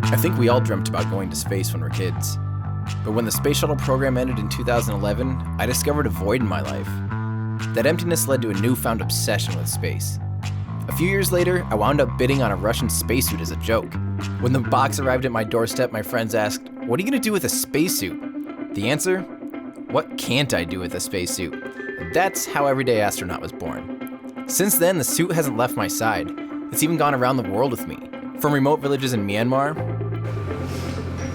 I think we all dreamt about going to space when we were kids. But when the space shuttle program ended in 2011, I discovered a void in my life. That emptiness led to a newfound obsession with space. A few years later, I wound up bidding on a Russian spacesuit as a joke. When the box arrived at my doorstep, my friends asked, "What are you going to do with a spacesuit?" The answer? What can't I do with a spacesuit? That's how Everyday Astronaut was born. Since then, the suit hasn't left my side. It's even gone around the world with me. From remote villages in Myanmar,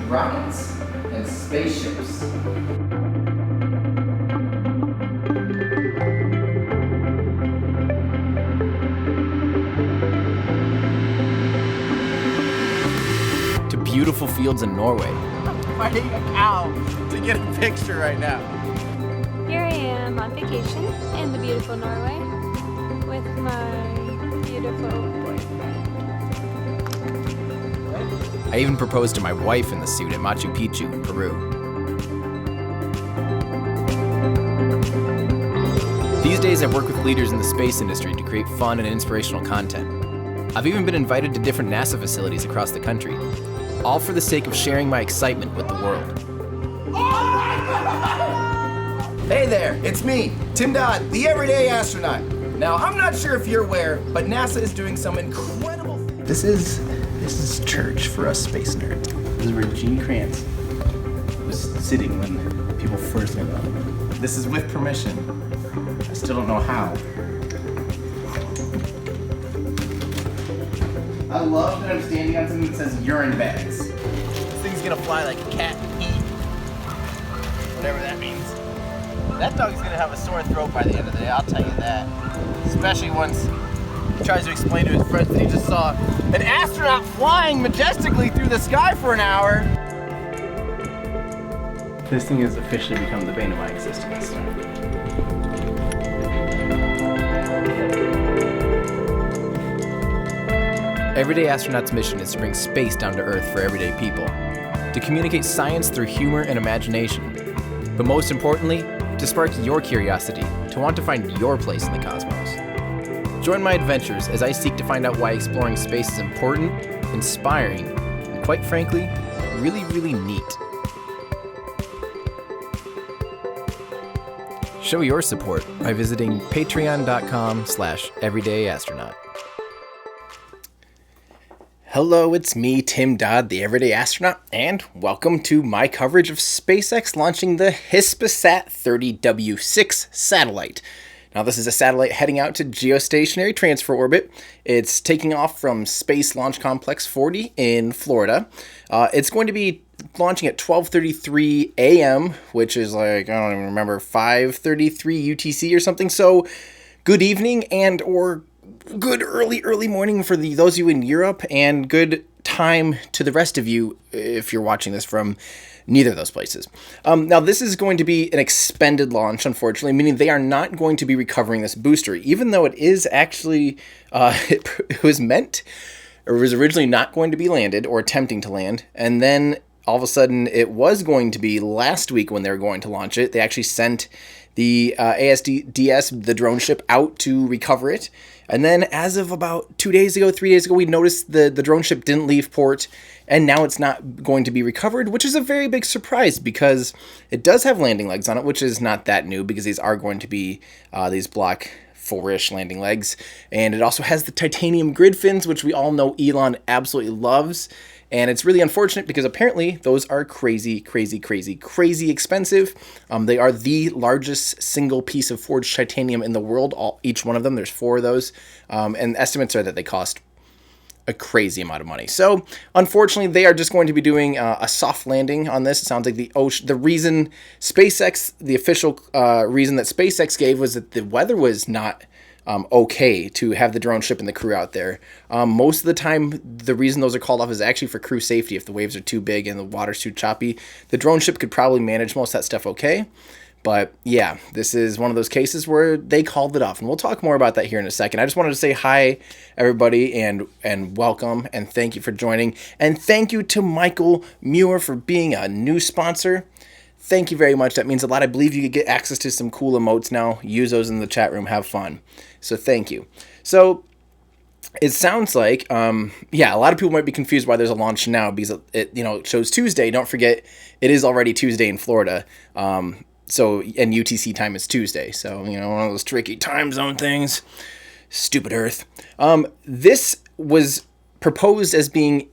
rockets, and spaceships. To beautiful fields in Norway. I'm fighting a cow to get a picture right now. Here I am on vacation in the beautiful Norway with my beautiful boyfriend. I even proposed to my wife in the suit at Machu Picchu in Peru. These days I work with leaders in the space industry to create fun and inspirational content. I've even been invited to different NASA facilities across the country, all for the sake of sharing my excitement with the world. Hey there, it's me, Tim Dodd, the Everyday Astronaut. Now, I'm not sure if you're aware, but NASA is doing some incredible things. This is church for us space nerds. This is where Gene Kranz was sitting when people first got on. This is with permission. I still don't know how. I love that I'm standing on something that says urine bags. This thing's gonna fly like a cat in heat. Whatever that means. That dog's gonna have a sore throat by the end of the day, I'll tell you that. Especially once he tries to explain to his friends that he just saw an astronaut flying majestically through the sky for an hour. This thing has officially become the bane of my existence. Everyday Astronaut's mission is to bring space down to Earth for everyday people, to communicate science through humor and imagination, but most importantly, to spark your curiosity, to want to find your place in the cosmos. Join my adventures as I seek to find out why exploring space is important, inspiring, and quite frankly, really, really neat. Show your support by visiting patreon.com/everydayastronaut. Hello, it's me, Tim Dodd, the Everyday Astronaut, and welcome to my coverage of SpaceX launching the Hispasat 30W-6 satellite. Now, this is a satellite heading out to geostationary transfer orbit. It's taking off from Space Launch Complex 40 in Florida. It's going to be launching at 12:33 a.m., which is like, I don't even remember, 5:33 UTC or something. So, good evening and or good early morning for those of you in Europe, and good time to the rest of you if you're watching this from neither of those places. Now, this is going to be an expended launch, unfortunately, meaning they are not going to be recovering this booster, even though it is actually, it was originally not going to be landed or attempting to land, and then all of a sudden it was going to be last week when they were going to launch it. They actually sent the ASDS, the drone ship, out to recover it. And then as of about 3 days ago, we noticed the drone ship didn't leave port, and now it's not going to be recovered, which is a very big surprise because it does have landing legs on it, which is not that new because these are going to be these Block 4-ish landing legs. And it also has the titanium grid fins, which we all know Elon absolutely loves. And it's really unfortunate because apparently those are crazy expensive. They are the largest single piece of forged titanium in the world, each one of them. There's 4 of those. And estimates are that they cost a crazy amount of money. So unfortunately, they are just going to be doing a soft landing on this. It sounds like the reason SpaceX, the official reason that SpaceX gave was that the weather was not okay to have the drone ship and the crew out there. Most of the time, the reason those are called off is actually for crew safety. If the waves are too big and the water's too choppy, the drone ship could probably manage most of that stuff okay. But yeah, this is one of those cases where they called it off, and we'll talk more about that here in a second. I just wanted to say hi, everybody, and welcome, and thank you for joining. And thank you to Michael Muir for being a new sponsor. Thank you very much. That means a lot. I believe you could get access to some cool emotes now. Use those in the chat room. Have fun. So thank you. So it sounds like, yeah, a lot of people might be confused why there's a launch now because it shows Tuesday. Don't forget, it is already Tuesday in Florida. So, and UTC time is Tuesday. So, one of those tricky time zone things. Stupid Earth. This was proposed as being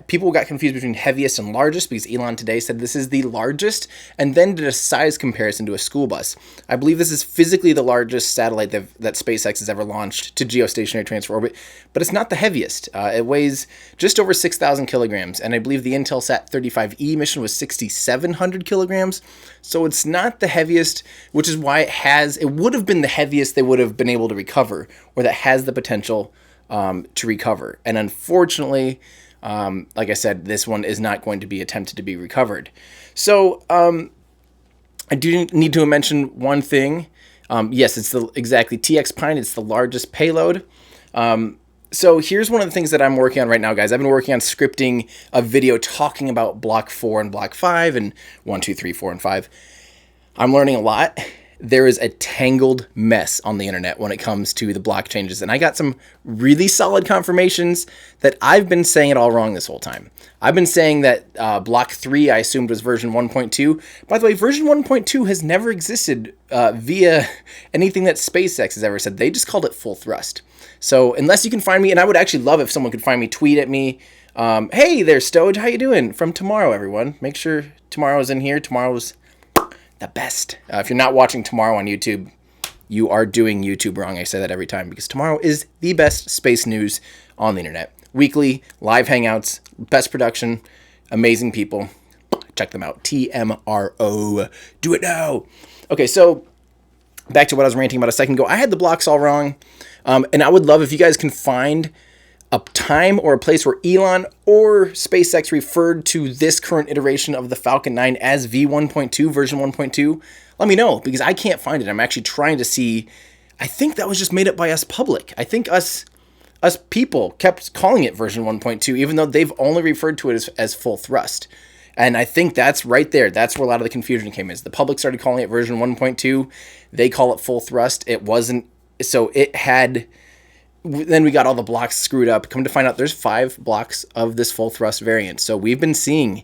people got confused between heaviest and largest because Elon today said this is the largest and then did a size comparison to a school bus. I believe this is physically the largest satellite that SpaceX has ever launched to geostationary transfer orbit, but it's not the heaviest. It weighs just over 6,000 kilograms, and I believe the Intelsat 35E mission was 6,700 kilograms, so it's not the heaviest, which is why it would have been the heaviest they would have been able to recover, or that has the potential to recover. And unfortunately, like I said, this one is not going to be attempted to be recovered. So I do need to mention one thing. Yes, it's exactly TX Pine. It's the largest payload. So here's one of the things that I'm working on right now, guys. I've been working on scripting a video talking about Block 4 and Block 5 and 1, 2, 3, 4, and 5. I'm learning a lot. There is a tangled mess on the internet when it comes to the block changes. And I got some really solid confirmations that I've been saying it all wrong this whole time. I've been saying that Block 3 I assumed was version 1.2. By the way, version 1.2 has never existed via anything that SpaceX has ever said. They just called it full thrust. So unless you can find me, and I would actually love if someone could find me, tweet at me. Hey there, Stoge, how you doing? From tomorrow, everyone. Make sure tomorrow's in here. Tomorrow's the best. If you're not watching tomorrow on YouTube, you are doing YouTube wrong. I say that every time because tomorrow is the best space news on the internet. Weekly, live hangouts, best production, amazing people. Check them out. TMRO. Do it now. Okay, so back to what I was ranting about a second ago. I had the blocks all wrong. And I would love if you guys can find a time or a place where Elon or SpaceX referred to this current iteration of the Falcon 9 as V1.2, version 1.2, let me know, because I can't find it. I'm actually trying to see. I think that was just made up by us public. I think us people kept calling it version 1.2, even though they've only referred to it as full thrust. And I think that's right there. That's where a lot of the confusion came is. The public started calling it version 1.2. They call it full thrust. It wasn't. So it had. Then we got all the blocks screwed up. Come to find out, there's 5 blocks of this full thrust variant. So we've been seeing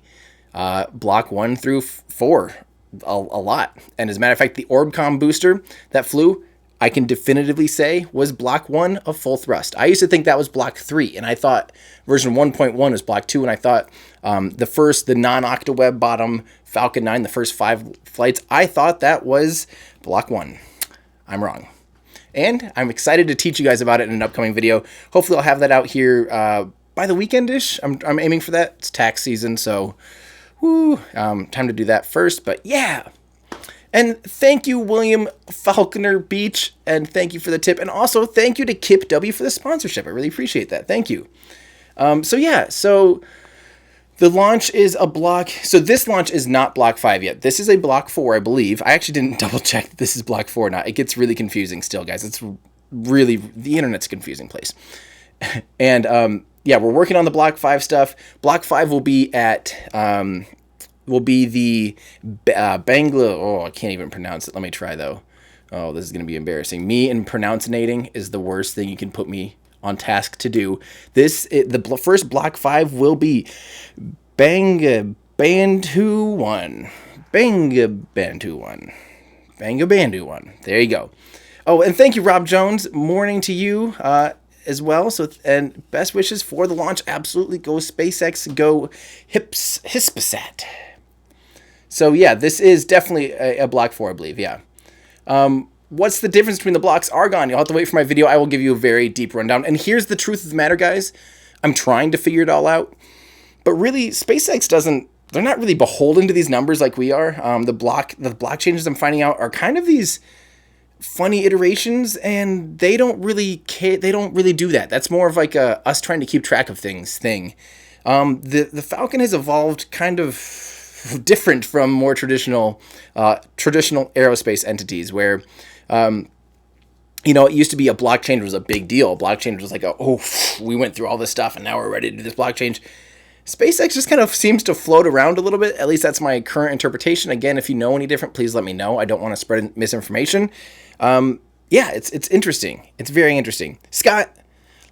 block 1 through 4 a lot. And as a matter of fact, the Orbcomm booster that flew, I can definitively say was block 1 of full thrust. I used to think that was block 3, and I thought version 1.1 was block 2, and I thought the non-octaweb bottom Falcon 9, the first 5 flights, I thought that was block 1. I'm wrong. And I'm excited to teach you guys about it in an upcoming video. Hopefully I'll have that out here by the weekend-ish. I'm aiming for that. It's tax season, so time to do that first. But yeah. And thank you, William Falconer Beach, and thank you for the tip. And also thank you to Kip W for the sponsorship. I really appreciate that. Thank you. So the launch is a block. So this launch is not block 5 yet. This is a block 4, I believe. I actually didn't double check that this is block 4 or not. It gets really confusing still, guys. It's really, the internet's a confusing place. And we're working on the block 5 stuff. Block 5 will be at, the Bangla. Oh, I can't even pronounce it. Let me try though. Oh, this is going to be embarrassing. Me and pronouncinating is the worst thing you can put me on task to do. The first block 5 will be Banga Bandu 1. Banga Bandu 1. Banga Bandu 1. There you go. Oh, and thank you, Rob Jones. Morning to you as well. So, and best wishes for the launch. Absolutely. Go SpaceX. Go Hispasat. So yeah, this is definitely a block 4, I believe. Yeah. What's the difference between the blocks? Argon. You'll have to wait for my video. I will give you a very deep rundown. And here's the truth of the matter, guys. I'm trying to figure it all out. But really, SpaceX they're not really beholden to these numbers like we are. The block changes I'm finding out are kind of these funny iterations, and they don't really do that. That's more of like a us trying to keep track of things thing. The Falcon has evolved kind of different from more traditional aerospace entities where it used to be a block change was a big deal. Block change was like, we went through all this stuff and now we're ready to do this block change. SpaceX just kind of seems to float around a little bit. At least that's my current interpretation. Again, if you know any different, please let me know. I don't want to spread misinformation. It's interesting. It's very interesting. Scott,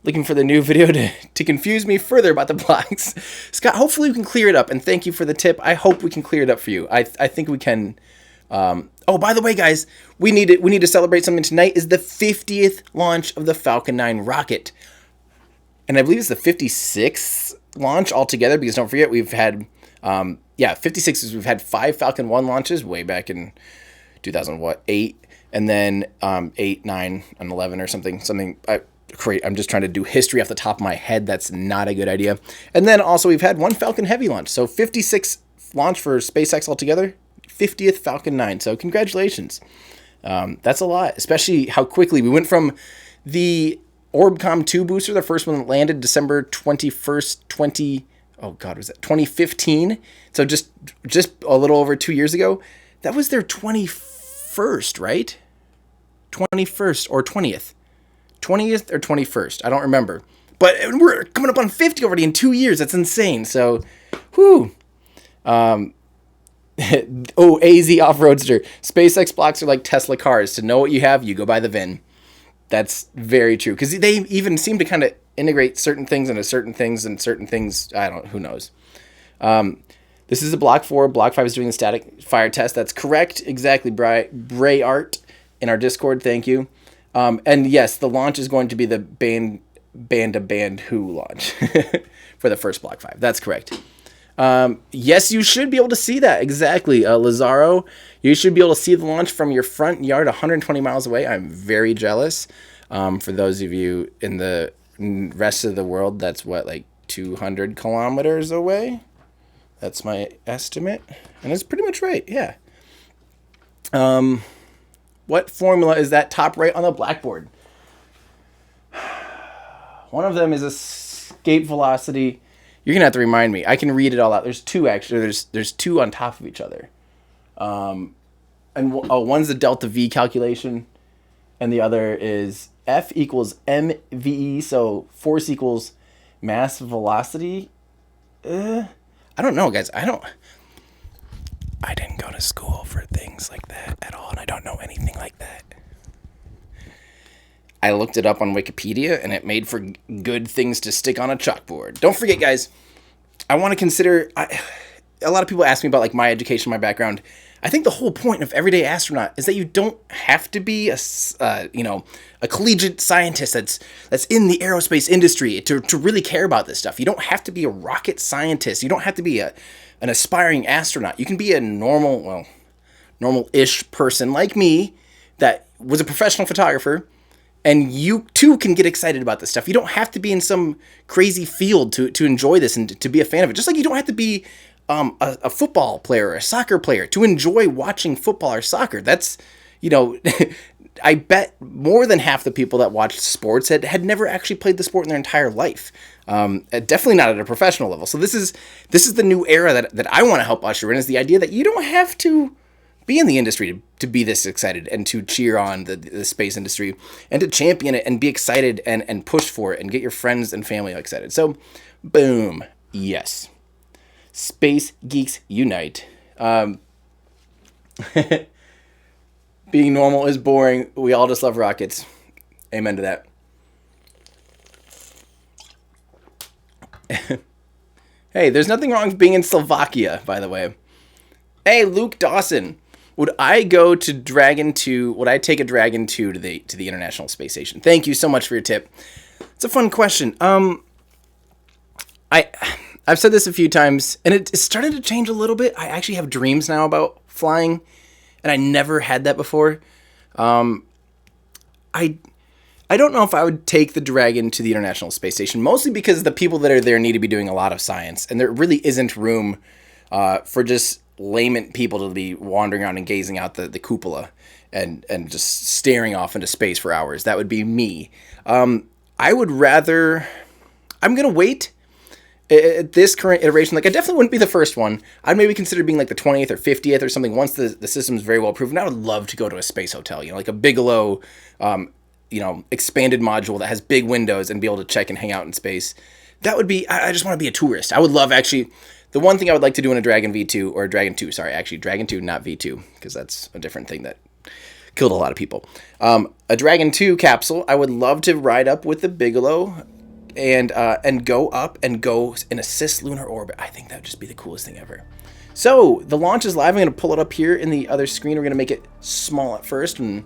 looking for the new video to confuse me further about the blocks. Scott, hopefully we can clear it up, and thank you for the tip. I hope we can clear it up for you. I think we can. Oh, by the way, guys, we need to celebrate something tonight. Is the 50th launch of the Falcon 9 rocket, and I believe it's the 56th launch altogether. Because don't forget, we've had 56 is we've had 5 Falcon 1 launches way back in 2008, and then 8, 9, and 11 or something. Great. I'm just trying to do history off the top of my head. That's not a good idea. And then also we've had 1 Falcon Heavy launch. So 56 launch for SpaceX altogether, 50th Falcon 9. So congratulations. That's a lot, especially how quickly we went from the Orbcomm 2 booster, the first one that landed December 21st, 2015. So just a little over 2 years ago. That was their 21st, right? 21st or 20th. 20th or 21st. I don't remember. But we're coming up on 50 already in 2 years. That's insane. So, whew. AZ Off-Roadster. SpaceX blocks are like Tesla cars. To know what you have, you go by the VIN. That's very true. Because they even seem to kind of integrate certain things into certain things and certain things. Who knows. This is a Block 4. Block 5 is doing the static fire test. That's correct. Exactly, Bray Art in our Discord. Thank you. And yes, the launch is going to be the Band Who launch for the first Block 5. That's correct. Yes, you should be able to see that. Exactly. Lazaro, you should be able to see the launch from your front yard 120 miles away. I'm very jealous. For those of you in the rest of the world, that's like 200 kilometers away. That's my estimate. And it's pretty much right. Yeah. What formula is that top right on the blackboard? One of them is escape velocity. You're going to have to remind me. I can read it all out. There's 2 actually. There's 2 on top of each other. One's the delta V calculation, and the other is F equals mve, so force equals mass velocity. I don't know, guys. I didn't go to school for things like that at all, and I don't know anything like that. I looked it up on Wikipedia, and it made for good things to stick on a chalkboard. Don't forget, guys, I want to consider... a lot of people ask me about like my education, my background. I think the whole point of Everyday Astronaut is that you don't have to be a collegiate scientist that's in the aerospace industry to really care about this stuff. You don't have to be a rocket scientist. You don't have to be an aspiring astronaut. You can be a normal-ish person like me that was a professional photographer, and you too can get excited about this stuff. You don't have to be in some crazy field to enjoy this and to be a fan of it. Just like you don't have to be a football player or a soccer player to enjoy watching football or soccer. That's, I bet more than half the people that watched sports had never actually played the sport in their entire life. Definitely not at a professional level. So this is the new era that I want to help usher in, is the idea that you don't have to be in the industry to be this excited and to cheer on the space industry and to champion it and be excited and push for it and get your friends and family excited. So, boom. Yes. Space Geeks Unite. Being normal is boring. We all just love rockets. Amen to that. Hey, there's nothing wrong with being in Slovakia, by the way. Hey, Luke Dawson. Would I go to Dragon 2? Would I take a Dragon 2 to the International Space Station? Thank you so much for your tip. It's a fun question. I've said this a few times, and it's starting to change a little bit. I actually have dreams now about flying, and I never had that before. I don't know if I would take the Dragon to the International Space Station, mostly because the people that are there need to be doing a lot of science, and there really isn't room for just layman people to be wandering around and gazing out the cupola and just staring off into space for hours. That would be me. I would rather... I'm going to wait at this current iteration. Like, I definitely wouldn't be the first one. I'd maybe consider being like the 20th or 50th or something once the system's very well proven. I would love to go to a space hotel, like a Bigelow, expanded module that has big windows and be able to check and hang out in space. That would be... I just want to be a tourist. I would love, actually... The one thing I would like to do in a Dragon V2, or Dragon 2, sorry, actually Dragon 2, not V2, because that's a different thing that killed a lot of people. A Dragon 2 capsule. I would love to ride up with the Bigelow and go up and go and assist lunar orbit. I think that would just be the coolest thing ever. So the launch is live. I'm going to pull it up here in the other screen. We're going to make it small at first and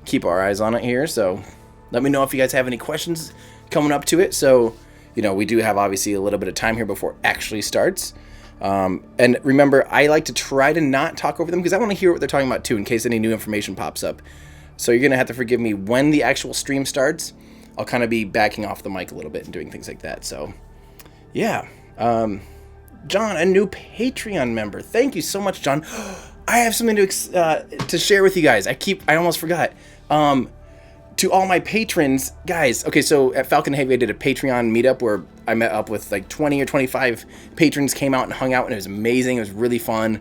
keep our eyes on it here. So let me know if you guys have any questions coming up to it. So, you know, we do have obviously a little bit of time here before it actually starts. And remember, I like to try to not talk over them because I want to hear what they're talking about too in case any new information pops up. So you're going to have to forgive me when the actual stream starts. I'll kind of be backing off the mic a little bit and doing things like that. So, yeah. John, a new Patreon member. Thank you so much, John. I have something to share with you guys. I almost forgot. To all my patrons, guys. Okay, so at Falcon Heavy, I did a Patreon meetup where I met up with like 20 or 25 patrons, came out and hung out, and it was amazing. It was really fun.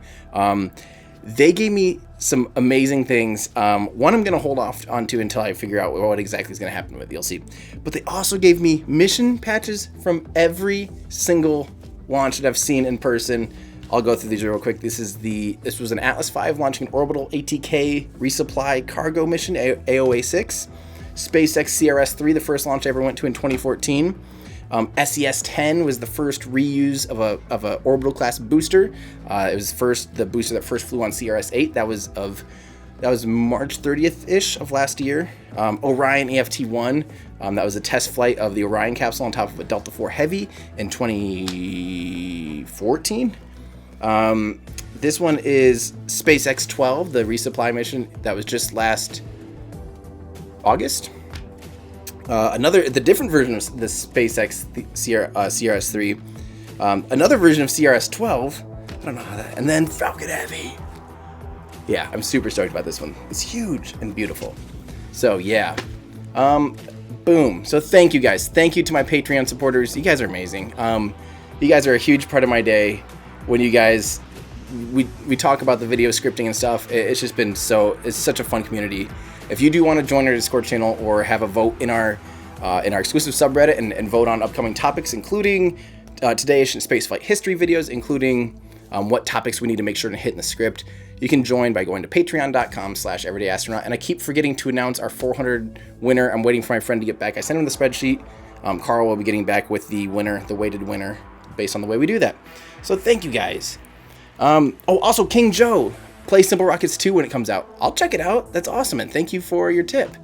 They gave me some amazing things. One I'm going to hold off onto until I figure out what exactly is going to happen with it. You'll see. But they also gave me mission patches from every single launch that I've seen in person. I'll go through these real quick. This was an Atlas V launching an orbital ATK resupply cargo mission, AOA-6. SpaceX CRS-3, the first launch I ever went to in 2014. SES-10 was the first reuse of a orbital class booster. It was the booster that first flew on CRS-8. That was March 30th-ish of last year. Orion EFT-1, that was a test flight of the Orion capsule on top of a Delta IV Heavy in 2014. This one is SpaceX 12, the resupply mission that was just last August. The different version of the SpaceX CRS-3. Another version of CRS-12. I don't know how that. And then Falcon Heavy. Yeah, I'm super stoked about this one. It's huge and beautiful. So yeah, boom. So thank you guys. Thank you to my Patreon supporters. You guys are amazing. You guys are a huge part of my day. When you guys, we talk about the video scripting and stuff. It's just been it's such a fun community. If you do want to join our Discord channel or have a vote in our exclusive subreddit and vote on upcoming topics, including today's spaceflight history videos, including what topics we need to make sure to hit in the script, you can join by going to patreon.com/everydayastronaut. And I keep forgetting to announce our 400 winner. I'm waiting for my friend to get back. I sent him the spreadsheet. Carl will be getting back with the winner, the weighted winner, based on the way we do that. So thank you guys. Also King Joe, play Simple Rockets 2 when it comes out. I'll check it out. That's awesome, and thank you for your tip.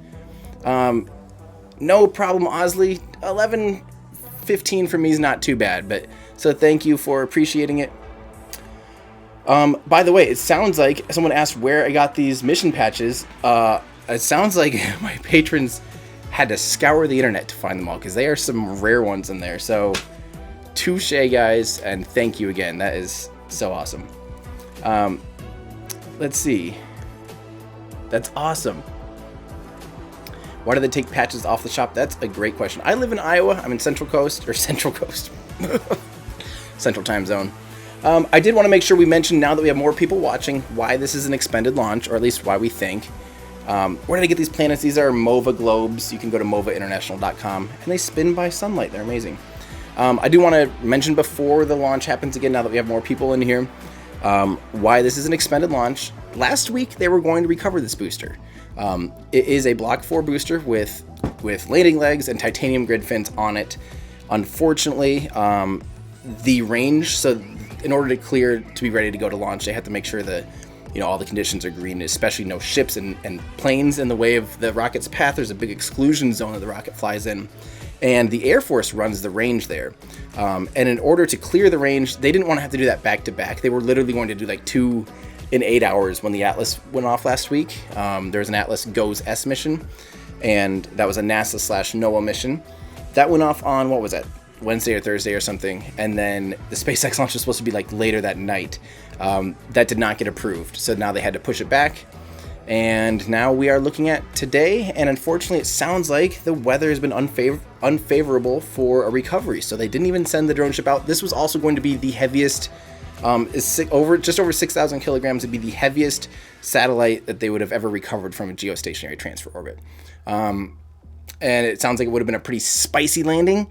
No problem, Osley. 11-15 for me is not too bad, but so thank you for appreciating it. By the way, it sounds like someone asked where I got these mission patches. It sounds like my patrons had to scour the internet to find them all because they are some rare ones in there. So touche, guys, and thank you again. That is so awesome. Let's see. That's awesome. Why do they take patches off the shop? That's a great question. I live in Iowa. I'm in Central Coast. Central Time Zone. I did want to make sure we mention, now that we have more people watching, why this is an expended launch, or at least why we think. Where did I get these planets? These are MOVA globes. You can go to movainternational.com, and they spin by sunlight. They're amazing. I do want to mention before the launch happens again, now that we have more people in here, why this is an expended launch. Last week, they were going to recover this booster. It is a Block 4 booster with landing legs and titanium grid fins on it. Unfortunately, the range, so in order to clear to be ready to go to launch, they have to make sure that all the conditions are green, especially no ships and planes in the way of the rocket's path. There's a big exclusion zone that the rocket flies in, and the Air Force runs the range there. And in order to clear the range, they didn't want to have to do that back to back. They were literally going to do like 2 in 8 hours when the Atlas went off last week. There was an Atlas GOES S mission, and that was a NASA/NOAA mission. That went off on, what was that, Wednesday or Thursday or something, and then the SpaceX launch was supposed to be like later that night. That did not get approved, so now they had to push it back, and now we are looking at today, and unfortunately it sounds like the weather has been unfavorable for a recovery, so they didn't even send the drone ship out. This was also going to be the heaviest, just over 6,000 kilograms. It'd be the heaviest satellite that they would have ever recovered from a geostationary transfer orbit. And it sounds like it would have been a pretty spicy landing.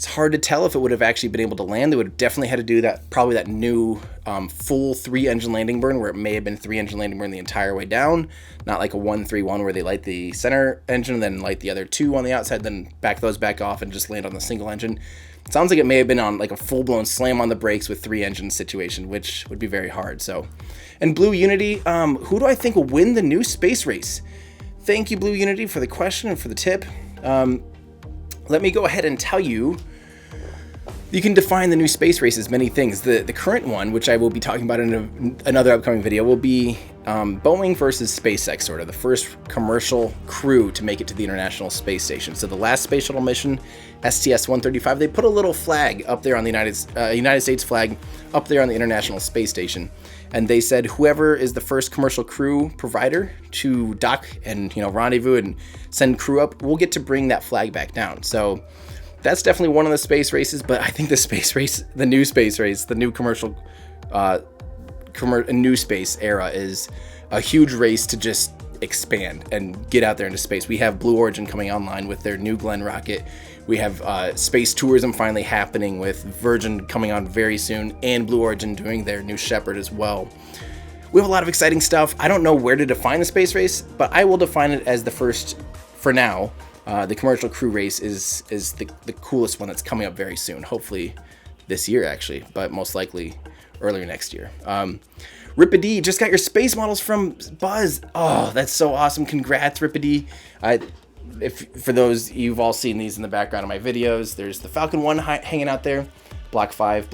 It's hard to tell if it would have actually been able to land. They would have definitely had to do that, probably that new full 3-engine landing burn, where it may have been 3-engine landing burn the entire way down, not like a 1-3-1 where they light the center engine, then light the other 2 on the outside, then back those back off and just land on the single engine. It sounds like it may have been on like a full-blown slam on the brakes with 3-engine situation, which would be very hard. So, and Blue Unity, who do I think will win the new space race? Thank you, Blue Unity, for the question and for the tip. Let me go ahead and tell you. You can define the new space race as many things. The current one, which I will be talking about in another upcoming video, will be Boeing versus SpaceX, sort of the first commercial crew to make it to the International Space Station. So the last space shuttle mission, STS-135, they put a little flag up there on the United States flag up there on the International Space Station, and they said whoever is the first commercial crew provider to dock and rendezvous and send crew up will get to bring that flag back down. So that's definitely one of the space races, but I think the space race, the new space race, the new commercial, new space era is a huge race to just expand and get out there into space. We have Blue Origin coming online with their New Glenn rocket. We have space tourism finally happening with Virgin coming on very soon, and Blue Origin doing their New Shepard as well. We have a lot of exciting stuff. I don't know where to define the space race, but I will define it as the first, for now. The commercial crew race is the coolest one that's coming up very soon. Hopefully this year, actually, but most likely earlier next year. Ripid, just got your space models from Buzz. Oh, that's so awesome. Congrats, Ripid. For those, you've all seen these in the background of my videos. There's the Falcon 1 hanging out there. Block 5,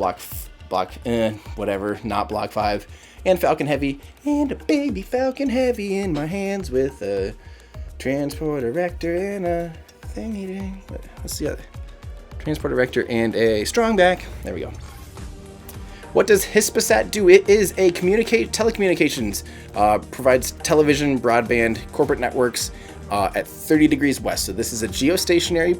whatever, not Block 5. And Falcon Heavy. And a baby Falcon Heavy in my hands with a transporter rector and a thingy. Let's see. Transporter rector and a strong back. There we go. What does Hispasat do? It is a telecommunications. Provides television, broadband, corporate networks at 30 degrees west. So this is a geostationary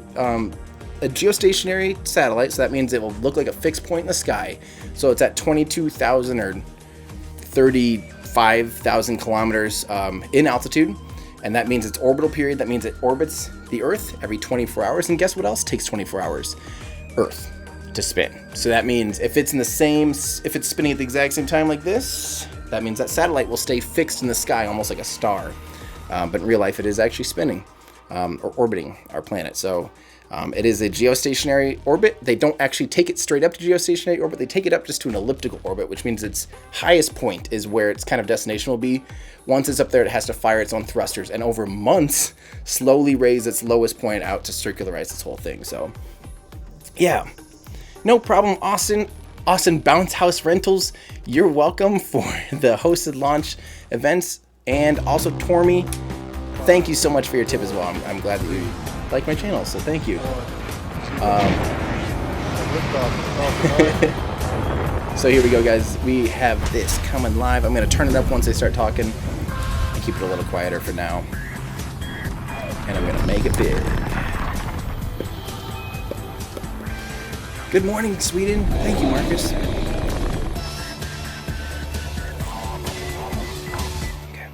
satellite. So that means it will look like a fixed point in the sky. So it's at 22,000 or 35,000 kilometers in altitude. And that means its orbital period, that means it orbits the Earth every 24 hours. And guess what else takes 24 hours? Earth to spin. So that means if it's spinning at the exact same time like this, that means that satellite will stay fixed in the sky, almost like a star. But in real life, it is actually spinning or orbiting our planet. So it is a geostationary orbit. They don't actually take it straight up to geostationary orbit. They take it up just to an elliptical orbit, which means its highest point is where its kind of destination will be. Once it's up there, it has to fire its own thrusters, and over months, slowly raise its lowest point out to circularize this whole thing. So, yeah, no problem, Austin. Austin Bounce House Rentals, you're welcome for the hosted launch events, and also Tormy. Thank you so much for your tip as well. I'm glad that you like my channel, so thank you. So here we go, guys. We have this coming live. I'm going to turn it up once they start talking and keep it a little quieter for now. And I'm going to make it big. Good morning, Sweden. Thank you, Marcus. Okay.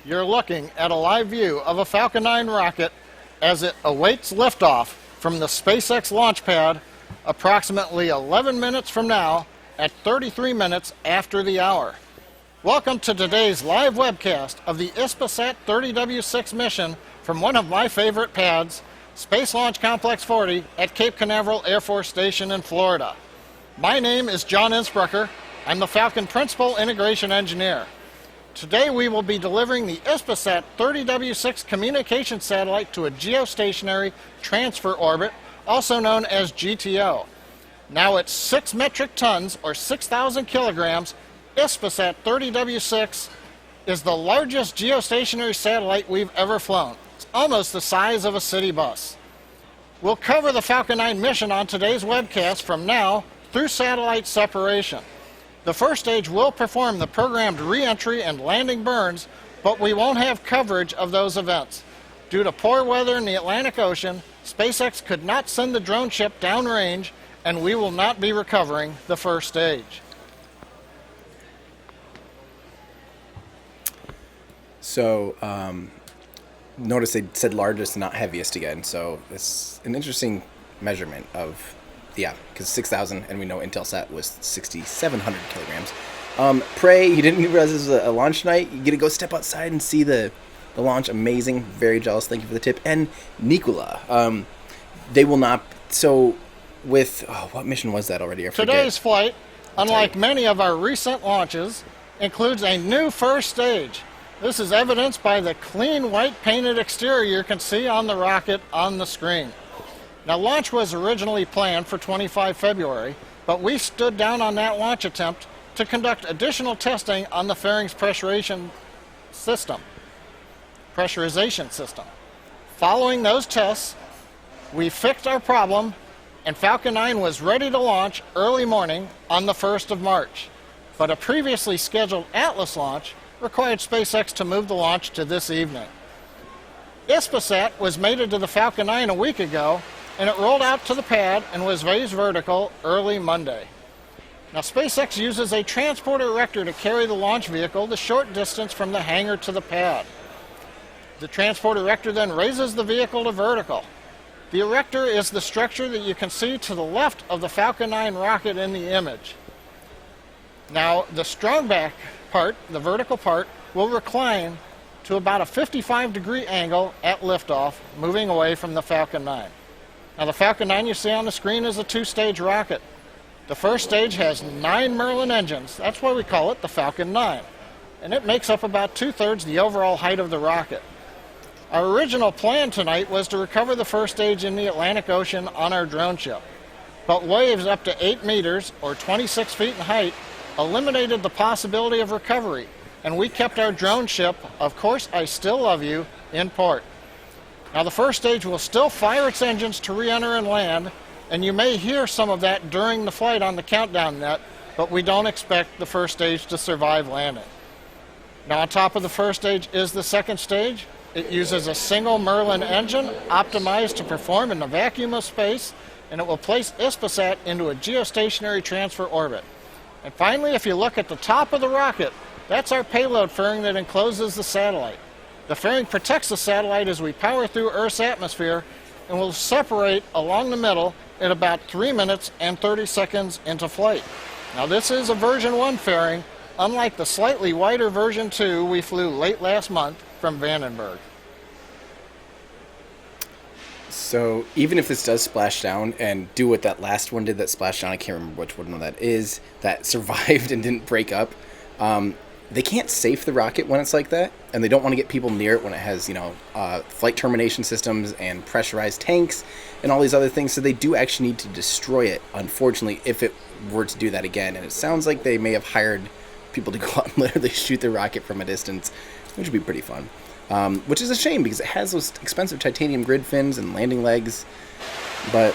You're looking at a live view of a Falcon 9 rocket as it awaits liftoff from the SpaceX launch pad approximately 11 minutes from now at 33 minutes after the hour. Welcome to today's live webcast of the Hispasat 30W-6 mission from one of my favorite pads, Space Launch Complex 40 at Cape Canaveral Air Force Station in Florida. My name is John Innsbrucker. I'm the Falcon Principal Integration Engineer. Today we will be delivering the Hispasat 30W-6 communication satellite to a geostationary transfer orbit, also known as GTO. Now at 6 metric tons or 6,000 kilograms, Hispasat 30W-6 is the largest geostationary satellite we've ever flown. It's almost the size of a city bus. We'll cover the Falcon 9 mission on today's webcast from now through satellite separation. The first stage will perform the programmed re-entry and landing burns, but we won't have coverage of those events. Due to poor weather in the Atlantic Ocean, SpaceX could not send the drone ship downrange, and we will not be recovering the first stage. So, notice they said largest and not heaviest again. So it's an interesting measurement of, because 6,000, and we know Intelsat was 6,700 kilograms. Prey, you didn't realize this was a launch night. You get to go step outside and see the launch. Amazing. Very jealous. Thank you for the tip. And Nikola. They will not. So with, what mission was that already? I forget. Today's flight, unlike many of our recent launches, includes a new first stage. This is evidenced by the clean white painted exterior you can see on the rocket on the screen. Now, launch was originally planned for 25 February, but we stood down on that launch attempt to conduct additional testing on the fairings pressurization system. Following those tests, we fixed our problem, and Falcon 9 was ready to launch early morning on the 1st of March. But a previously scheduled Atlas launch required SpaceX to move the launch to this evening. Hispasat was mated to the Falcon 9 a week ago, and it rolled out to the pad and was raised vertical early Monday. Now, SpaceX uses a transporter erector to carry the launch vehicle the short distance from the hangar to the pad. The transporter erector then raises the vehicle to vertical. The erector is the structure that you can see to the left of the Falcon 9 rocket in the image. Now, the strong back part, the vertical part, will recline to about a 55-degree angle at liftoff, moving away from the Falcon 9. Now, the Falcon 9 you see on the screen is a two-stage rocket. The first stage has 9 Merlin engines. That's why we call it the Falcon 9. And it makes up about 2/3 the overall height of the rocket. Our original plan tonight was to recover the first stage in the Atlantic Ocean on our drone ship. But waves up to 8 meters, or 26 feet in height, eliminated the possibility of recovery. And we kept our drone ship, Of Course I Still Love You, in port. Now, the first stage will still fire its engines to re-enter and land, and you may hear some of that during the flight on the countdown net, but we don't expect the first stage to survive landing. Now, on top of the first stage is the second stage. It uses a single Merlin engine optimized to perform in the vacuum of space, and it will place Hispasat into a geostationary transfer orbit. And finally, if you look at the top of the rocket, that's our payload fairing that encloses the satellite. The fairing protects the satellite as we power through Earth's atmosphere and will separate along the middle at about 3 minutes and 30 seconds into flight. Now, this is a version 1 fairing, unlike the slightly wider version 2 we flew late last month from Vandenberg. So even if this does splash down and do what that last one did that splashed down, I can't remember which one that is, that survived and didn't break up, they can't safe the rocket when it's like that, and they don't want to get people near it when it has, flight termination systems and pressurized tanks and all these other things, so they do actually need to destroy it, unfortunately, if it were to do that again. And it sounds like they may have hired people to go out and literally shoot the rocket from a distance, which would be pretty fun. Which is a shame because it has those expensive titanium grid fins and landing legs, but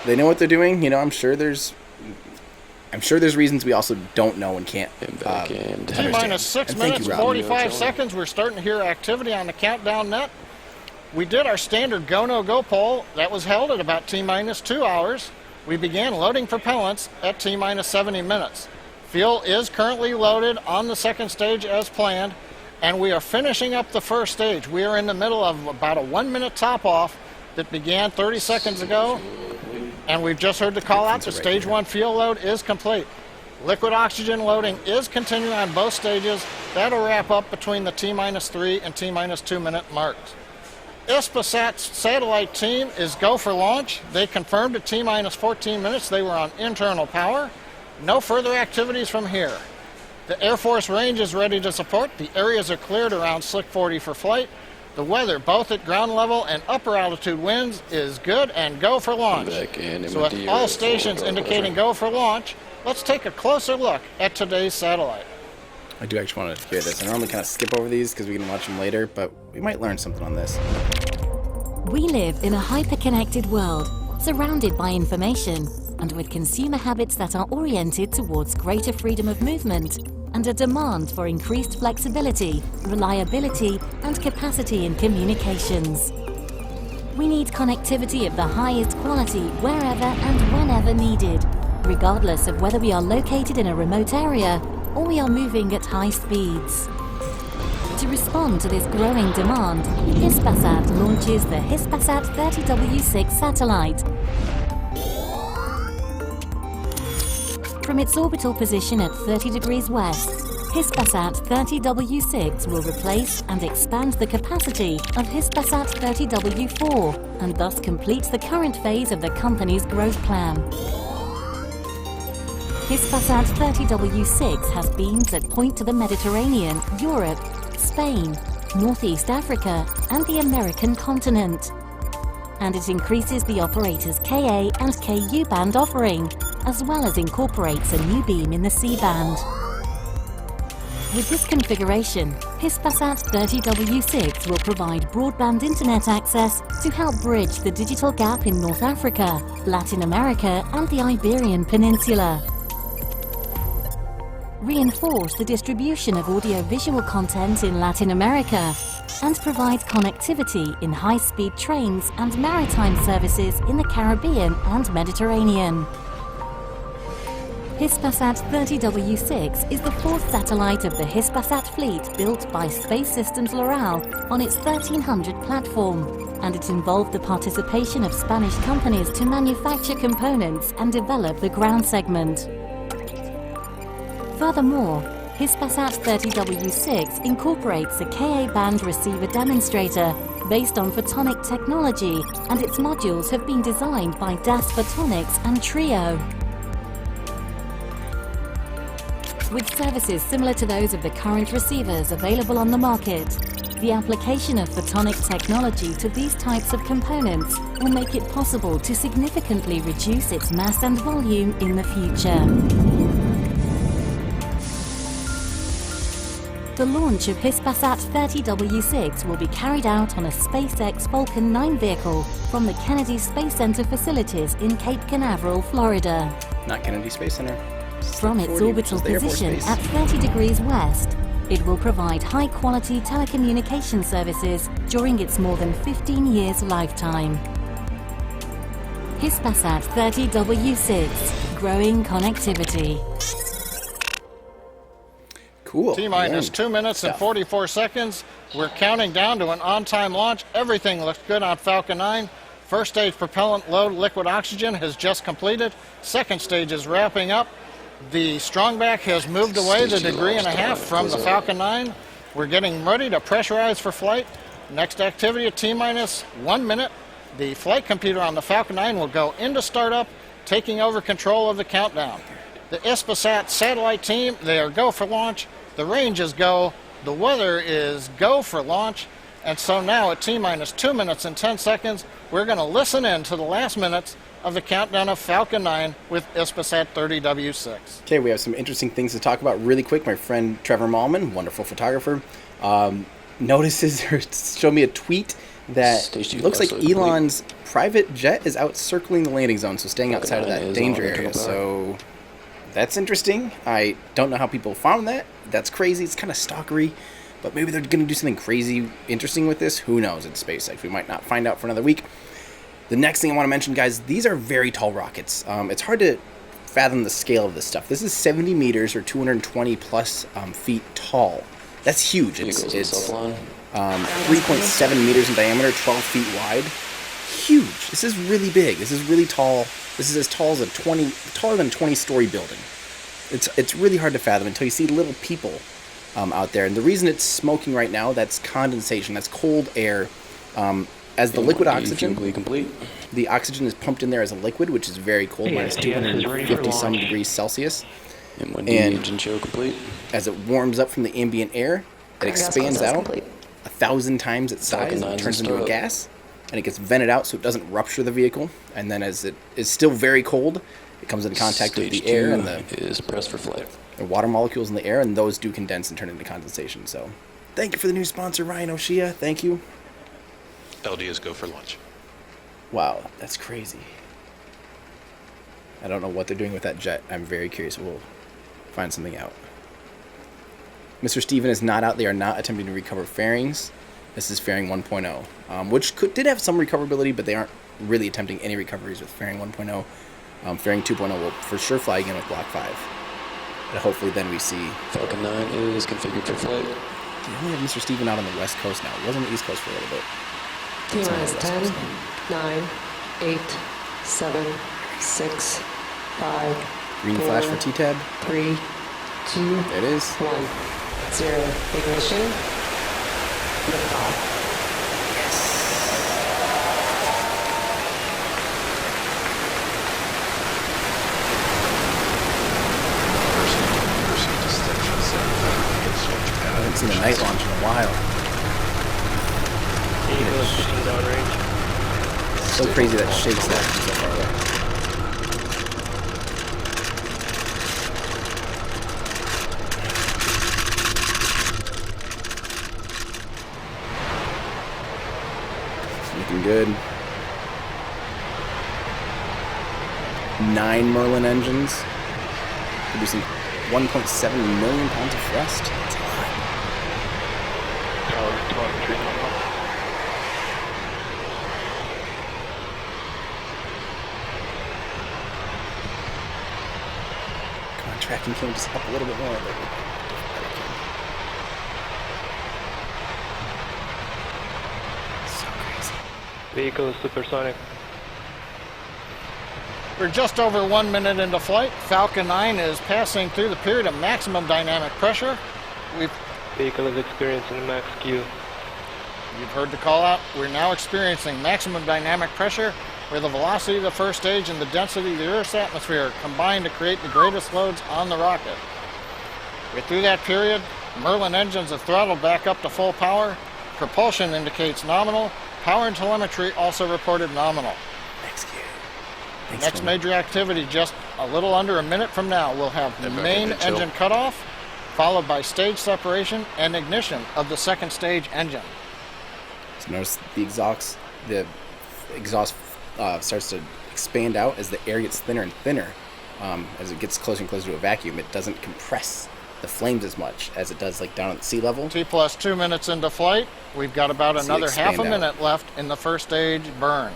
they know what they're doing. I'm sure there's reasons we also don't know and can't understand. T-minus 6 minutes, 45 seconds. We're starting to hear activity on the countdown net. We did our standard go, no go poll. That was held at about T-minus 2 hours. We began loading propellants at T-minus 70 minutes. Fuel is currently loaded on the second stage as planned, and we are finishing up the first stage. We are in the middle of about a 1-minute top-off that began 30 seconds ago, and we've just heard the call out. The stage 1 fuel load is complete. Liquid oxygen loading is continuing on both stages. That'll wrap up between the T-minus 3 and T-minus 2 minute marks. Hispasat's satellite team is go for launch. They confirmed at T-minus 14 minutes they were on internal power. No further activities from here. The Air Force range is ready to support. The areas are cleared around Slick 40 for flight. The weather, both at ground level and upper altitude winds, is good and go for launch. So with all stations indicating go for launch, let's take a closer look at today's satellite. I do actually want to hear this. I normally kind of skip over these because we can watch them later, but we might learn something on this. We live in a hyper-connected world, surrounded by information, and with consumer habits that are oriented towards greater freedom of movement and a demand for increased flexibility, reliability, and capacity in communications. We need connectivity of the highest quality wherever and whenever needed, regardless of whether we are located in a remote area or we are moving at high speeds. To respond to this growing demand, Hispasat launches the Hispasat 30W-6 satellite. From its orbital position at 30 degrees west, Hispasat 30W-6 will replace and expand the capacity of Hispasat 30W-4 and thus complete the current phase of the company's growth plan. Hispasat 30W-6 has beams that point to the Mediterranean, Europe, Spain, Northeast Africa, and the American continent. And it increases the operator's Ka and Ku band offering, as well as incorporates a new beam in the C-band. With this configuration, Hispasat 30W-6 will provide broadband internet access to help bridge the digital gap in North Africa, Latin America, and the Iberian Peninsula. Reinforce the distribution of audio-visual content in Latin America, and provides connectivity in high-speed trains and maritime services in the Caribbean and Mediterranean. Hispasat 30W-6 is the fourth satellite of the Hispasat fleet built by Space Systems Loral on its 1300 platform, and it involved the participation of Spanish companies to manufacture components and develop the ground segment. Furthermore, Hispasat 30W-6 incorporates a Ka-band receiver demonstrator based on photonic technology, and its modules have been designed by DAS Photonics and Trio. With services similar to those of the current receivers available on the market, the application of photonic technology to these types of components will make it possible to significantly reduce its mass and volume in the future. The launch of Hispasat 30W-6 will be carried out on a SpaceX Falcon 9 vehicle from the Kennedy Space Center facilities in Cape Canaveral, Florida. Not Kennedy Space Center. From its 40, orbital which is the Air Force position Base. at 30 degrees west, it will provide high-quality telecommunication services during its more than 15 years lifetime. Hispasat 30W-6, growing connectivity. Cool. T-minus Yeah. 2 minutes and Stuff. 44 seconds. We're counting down to an on-time launch. Everything looks good on Falcon 9. First stage propellant load liquid oxygen has just completed. Second stage is wrapping up. The strongback has moved away the degree and a half from the Falcon 9. We're getting ready to pressurize for flight. Next activity at T-minus 1 minute. The flight computer on the Falcon 9 will go into startup, taking over control of the countdown. The Hispasat satellite team, they are go for launch. The range is go. The weather is go for launch. And so now at T-minus 2 minutes and 10 seconds, we're going to listen in to the last minutes of the countdown of Falcon 9 with Hispasat 30W-6. Okay, we have some interesting things to talk about really quick. My friend Trevor Mallman, wonderful photographer, notices or showed me a tweet that looks like Elon's private jet is out circling the landing zone, so staying outside of that danger area. So that's interesting. I don't know how people found that. That's crazy. It's kind of stalkery, but maybe they're going to do something crazy interesting with this. Who knows? It's SpaceX. We might not find out for another week. The next thing I want to mention, guys, these are very tall rockets. It's hard to fathom the scale of this stuff. This is 70 meters or 220 plus feet tall. That's huge. It's 3.7 meters in diameter, 12 feet wide. Huge. This is really big. This is really tall. This is as tall as taller than a 20-story building. It's really hard to fathom until you see little people out there. And the reason it's smoking right now, that's condensation. That's cold air. As the liquid oxygen, the oxygen is pumped in there as a liquid, which is very cold, minus 250-some degrees Celsius. And engine show complete. As it warms up from the ambient air, it expands out 1,000 times its size and turns into a gas, and it gets vented out so it doesn't rupture the vehicle. And then as it is still very cold, it comes into contact with the air and is pressed for flight. The water molecules in the air, and those do condense and turn into condensation. So thank you for the new sponsor, Ryan O'Shea. Thank you. LD is go for launch. Wow, that's crazy. I don't know what they're doing with that jet. I'm very curious. We'll find something out. Mr. Steven is not out. They are not attempting to recover fairings. This is fairing 1.0, which did have some recoverability, but they aren't really attempting any recoveries with fairing 1.0. Fairing 2.0 will for sure fly again with Block 5. And hopefully then we see... Falcon 9 is configured for flight. You only have Mr. Steven out on the West Coast now. It was on the East Coast for a little bit. T-minus 10, 9, 8, 7, 6, 5, Green 4, flash for T-Tab. 3, 2, There it is. 1, 0. Ignition. Liftoff. I haven't seen a night launch in a while. So crazy that shakes that from so far away. Looking good. 9 Merlin engines, producing 1.7 million pounds of thrust. That's a lot. Come on, tracking cam, just up a little bit more. So crazy. Vehicle is supersonic. We're just over 1 minute into flight. Falcon 9 is passing through the period of maximum dynamic pressure. Vehicle is experiencing max Q. You've heard the call out. We're now experiencing maximum dynamic pressure, where the velocity of the first stage and the density of the Earth's atmosphere combine to create the greatest loads on the rocket. We're through that period. Merlin engines have throttled back up to full power. Propulsion indicates nominal. Power and telemetry also reported nominal. Thanks, kid. Next major activity just a little under a minute from now. We'll have the main engine cutoff, followed by stage separation and ignition of the second stage engine. So notice the exhaust starts to expand out as the air gets thinner and thinner. As it gets closer and closer to a vacuum, it doesn't compress the flames as much as it does like down at sea level. T plus 2 minutes into flight. We've got about another half a minute left in the first stage burn.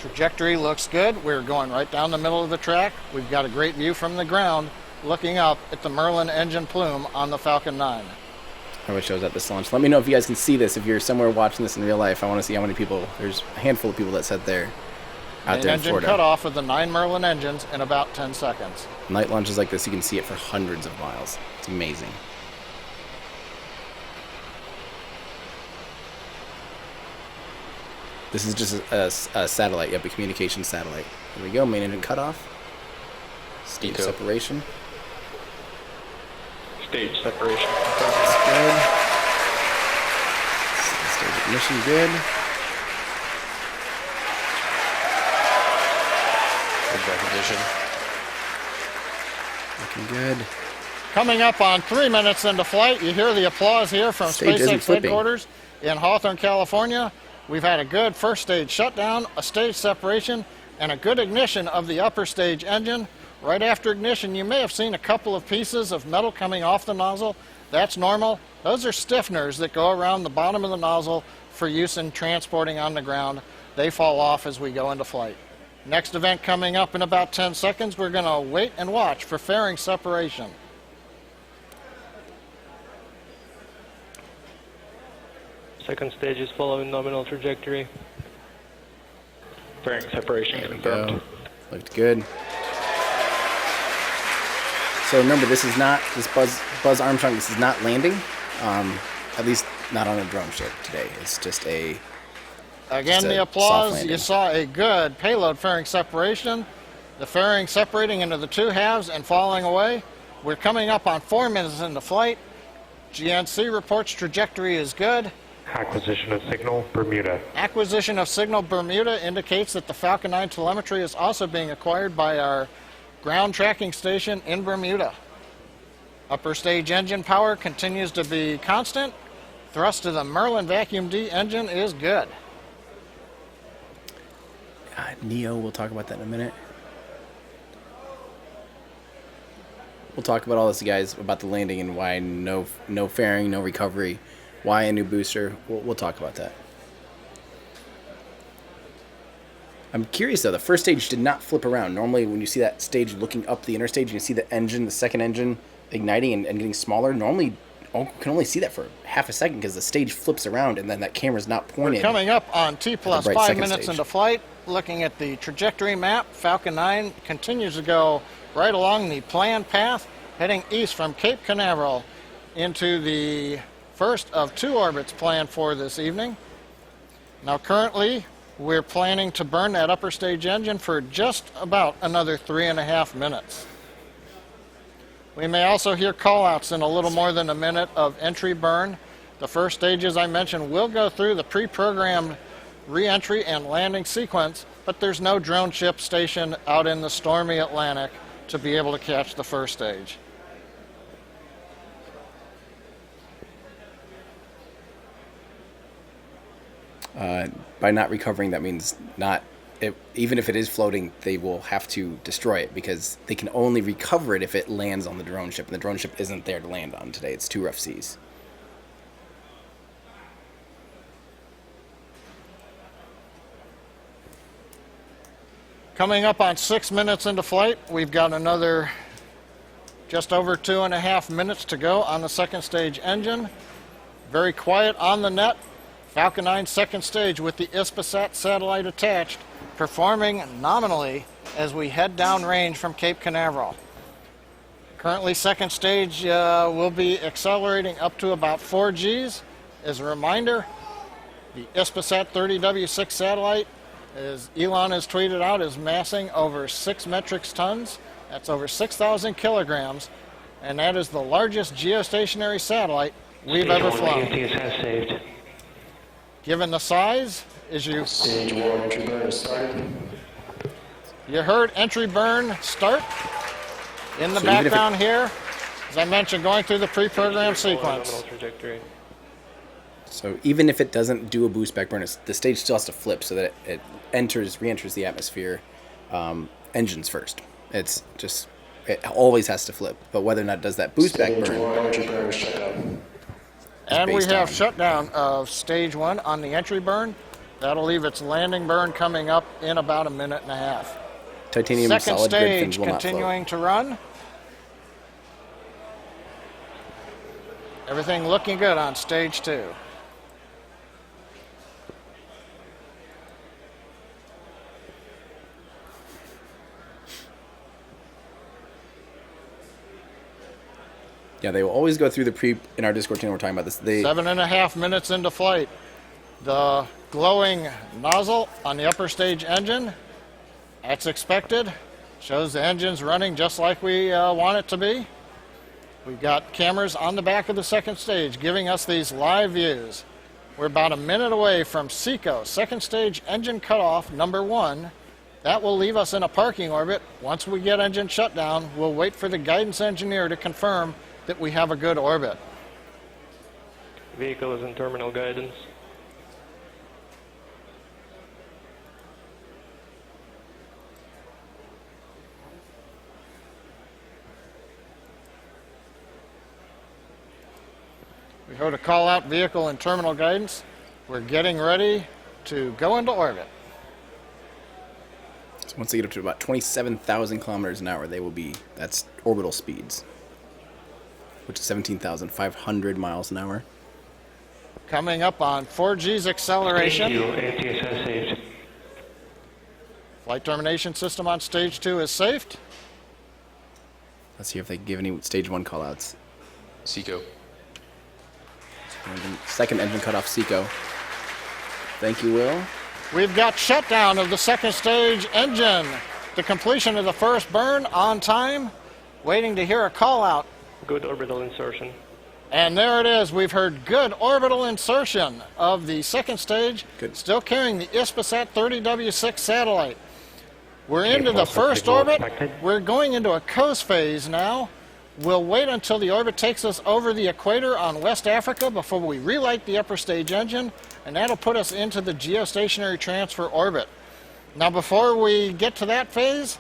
Trajectory looks good. We're going right down the middle of the track. We've got a great view from the ground looking up at the Merlin engine plume on the Falcon 9. How it shows at this launch. Let me know if you guys can see this. If you're somewhere watching this in real life, I want to see how many people. There's a handful of people that said they're out there in engine Florida. cut off of the 9 Merlin engines in about 10 seconds. Night launches like this, you can see it for hundreds of miles. It's amazing. This is just a satellite, a communication satellite. Here we go, main engine cutoff. Stage separation. Stage separation. That's good. Stage ignition, good. Good recognition. Looking good. Coming up on 3 minutes into flight, you hear the applause here from SpaceX headquarters in Hawthorne, California. We've had a good first stage shutdown, a stage separation, and a good ignition of the upper stage engine. Right after ignition, you may have seen a couple of pieces of metal coming off the nozzle. That's normal. Those are stiffeners that go around the bottom of the nozzle for use in transporting on the ground. They fall off as we go into flight. Next event coming up in about 10 seconds, we're going to wait and watch for fairing separation. Second stage is following nominal trajectory. Fairing separation confirmed. Looked good. So remember, this is not Buzz Armstrong. This is not landing. At least not on a drone ship today. It's just a. Again, the applause. You saw a good payload fairing separation. The fairing separating into the two halves and falling away. We're coming up on 4 minutes into flight. GNC reports trajectory is good. Acquisition of signal, Bermuda. Acquisition of signal, Bermuda indicates that the Falcon 9 telemetry is also being acquired by our ground tracking station in Bermuda. Upper stage engine power continues to be constant. Thrust of the Merlin Vacuum D engine is good. Neo, we'll talk about that in a minute. We'll talk about all this, guys, about the landing and why no fairing, no recovery, why a new booster. We'll talk about that. I'm curious, though. The first stage did not flip around. Normally, when you see that stage looking up the interstage, you can see the engine, the second engine, igniting and getting smaller. Normally, can only see that for half a second because the stage flips around and then that camera's not pointed. We're coming up on T plus bright 5 second minutes stage. into flight. Looking at the trajectory map, Falcon 9 continues to go right along the planned path, heading east from Cape Canaveral into the first of 2 orbits planned for this evening. Now currently, we're planning to burn that upper stage engine for just about another 3.5 minutes. We may also hear call-outs in a little more than a minute of entry burn. The first stage, as I mentioned, will go through the pre-programmed re-entry and landing sequence, but there's no drone ship stationed out in the stormy Atlantic to be able to catch the first stage. By not recovering, that means even if it is floating, they will have to destroy it because they can only recover it if it lands on the drone ship, and the drone ship isn't there to land on today. It's too rough seas. Coming up on 6 minutes into flight, we've got another just over 2.5 minutes to go on the second stage engine. Very quiet on the net. Falcon 9 second stage with the Hispasat satellite attached, performing nominally as we head downrange from Cape Canaveral. Currently, second stage will be accelerating up to about 4 Gs. As a reminder, the Hispasat 30W-6 satellite, as Elon has tweeted out, is massing over 6 metric tons. That's over 6,000 kilograms, and that is the largest geostationary satellite we've ever flown. Saved. Given the size, Stage 1 entry burn has started. you heard entry burn start in the So even if background here, as I mentioned, going through the pre-programmed sequence. Nominal trajectory. So even if it doesn't do a boost back burn, the stage still has to flip so that it re-enters the atmosphere engines first. It always has to flip. But whether or not it does that boost back Stage burn, 1 entry burn is shut down. And we based have on- shutdown of stage 1 on the entry burn. That'll leave its landing burn coming up in about 1.5 minutes. titanium Second solid grid stage fins will not float. continuing to run. Everything looking good on stage 2. Yeah, they will always go through in our Discord channel we're talking about this. 7.5 minutes into flight. The glowing nozzle on the upper stage engine, that's expected. Shows the engine's running just like we want it to be. We've got cameras on the back of the second stage giving us these live views. We're about 1 minute away from SECO, second stage engine cutoff number 1. That will leave us in a parking orbit. Once we get engine shutdown, we'll wait for the guidance engineer to confirm that we have a good orbit. Vehicle is in terminal guidance. We heard a call out vehicle in terminal guidance. We're getting ready to go into orbit. So once they get up to about 27,000 kilometers an hour, that's orbital speeds, which is 17,500 miles an hour. Coming up on 4G's acceleration. ATSS saved. Flight termination system on stage 2 is safed. Let's see if they give any stage 1 callouts. SECO. Second engine cutoff, SECO. Thank you, Will. We've got shutdown of the second stage engine. The completion of the first burn on time. Waiting to hear a call out. Good orbital insertion. And there it is. We've heard good orbital insertion of the second stage. Good. Still carrying the Hispasat 30W-6 satellite. We're into the first orbit. We're going into a coast phase now. We'll wait until the orbit takes us over the equator on West Africa before we relight the upper stage engine, and that'll put us into the geostationary transfer orbit. Now, before we get to that phase,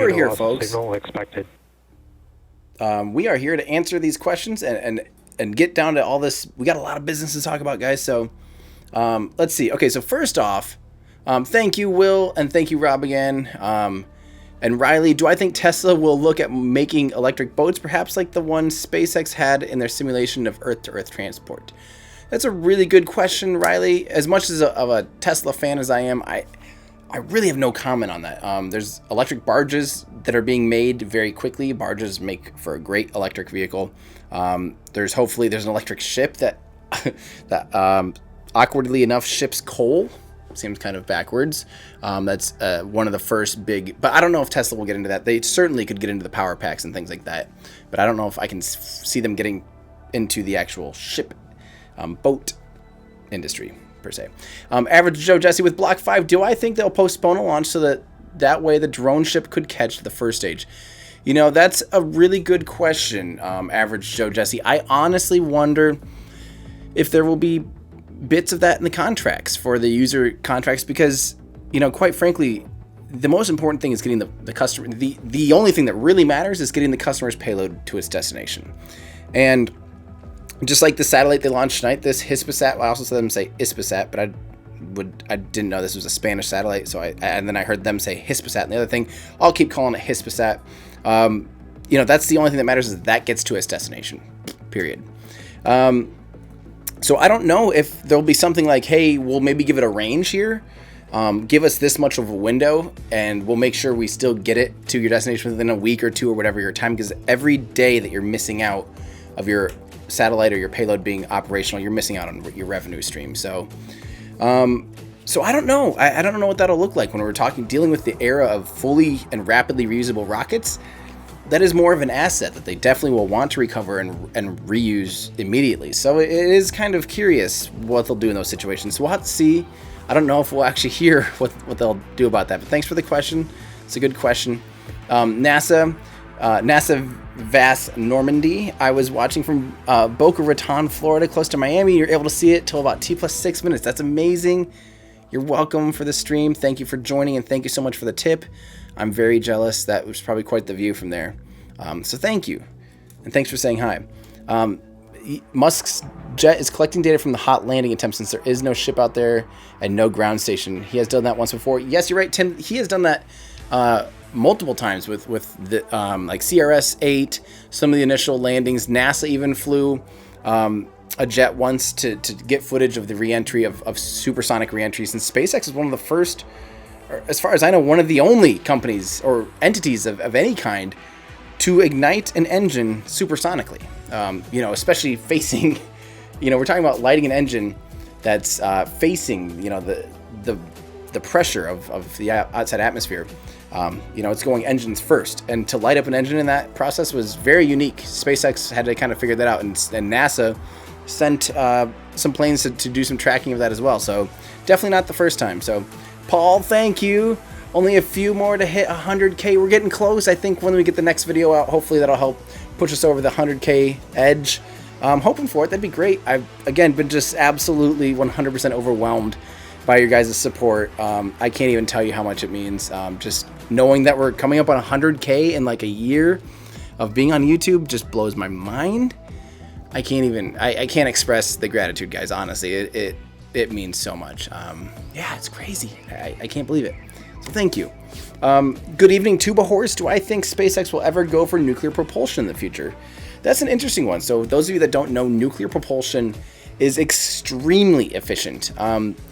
we're Data here, loss folks. Signal expected. We are here to answer these questions and get down to all this. We got a lot of business to talk about, guys. So let's see. Okay, so first off, thank you, Will, and thank you, Rob, again. And Riley, do I think Tesla will look at making electric boats, perhaps like the one SpaceX had in their simulation of Earth-to-Earth transport? That's a really good question, Riley. As much as of a Tesla fan as I am, I really have no comment on that. There's electric barges that are being made very quickly. Barges make for a great electric vehicle. There's an electric ship that awkwardly enough ships coal. Seems kind of backwards. That's one of the first big, but I don't know if Tesla will get into that. They certainly could get into the power packs and things like that, but I don't know if I can see them getting into the actual ship, boat industry per se. Average Joe Jesse with Block 5, do I think they'll postpone a launch so that way the drone ship could catch the first stage? You know, that's a really good question, Average Joe Jesse. I honestly wonder if there will be bits of that in the contracts for the user contracts, because, you know, quite frankly, the most important thing is getting the customer. The only thing that really matters is getting the customer's payload to its destination. And just like the satellite they launched tonight, this Hispasat, I also saw them say Hispasat, but I didn't know this was a Spanish satellite, and then I heard them say Hispasat, and the other thing, I'll keep calling it Hispasat. You know, that's the only thing that matters, is that gets to its destination, period. So I don't know if there'll be something like, hey, we'll maybe give it a range here. Give us this much of a window, and we'll make sure we still get it to your destination within a week or two or whatever your time, because every day that you're missing out of your satellite or your payload being operational, you're missing out on your revenue stream. So I don't know. I don't know what that'll look like when we're dealing with the era of fully and rapidly reusable rockets. That is more of an asset that they definitely will want to recover and reuse immediately. So it is kind of curious what they'll do in those situations. So we'll have to see. I don't know if we'll actually hear what they'll do about that. But thanks for the question. It's a good question. NASA VAS Normandy. I was watching from Boca Raton, Florida, close to Miami. You're able to see it till about T+6 minutes. That's amazing. You're welcome for the stream. Thank you for joining, and thank you so much for the tip. I'm very jealous. That was probably quite the view from there. So thank you. And thanks for saying hi. Musk's jet is collecting data from the hot landing attempt, since there is no ship out there and no ground station. He has done that once before. Yes, you're right, Tim. He has done that multiple times with the like CRS-8, some of the initial landings. NASA even flew a jet once to get footage of the reentry of supersonic reentries. And SpaceX is one of the first, as far as I know, one of the only companies or entities of any kind to ignite an engine supersonically. You know, especially facing, you know, we're talking about lighting an engine that's facing, you know, the pressure of the outside atmosphere. You know, it's going engines first, and to light up an engine in that process was very unique. SpaceX had to kind of figure that out, and NASA sent some planes to do some tracking of that as well. So definitely not the first time. So Paul, thank you. Only a few more to hit 100K. We're getting close. I think when we get the next video out, hopefully that'll help push us over the 100K edge. I'm hoping for it. That'd be great. I've, again, been just absolutely 100% overwhelmed by your guys' support. I can't even tell you how much it means. Just knowing that we're coming up on 100K in like a year of being on YouTube just blows my mind. I can't express the gratitude, guys. Honestly, it means so much. Yeah, it's crazy. I can't believe it. So thank you. Good evening, Tuba Horse. Do I think SpaceX will ever go for nuclear propulsion in the future? That's an interesting one. So those of you that don't know, nuclear propulsion is extremely efficient.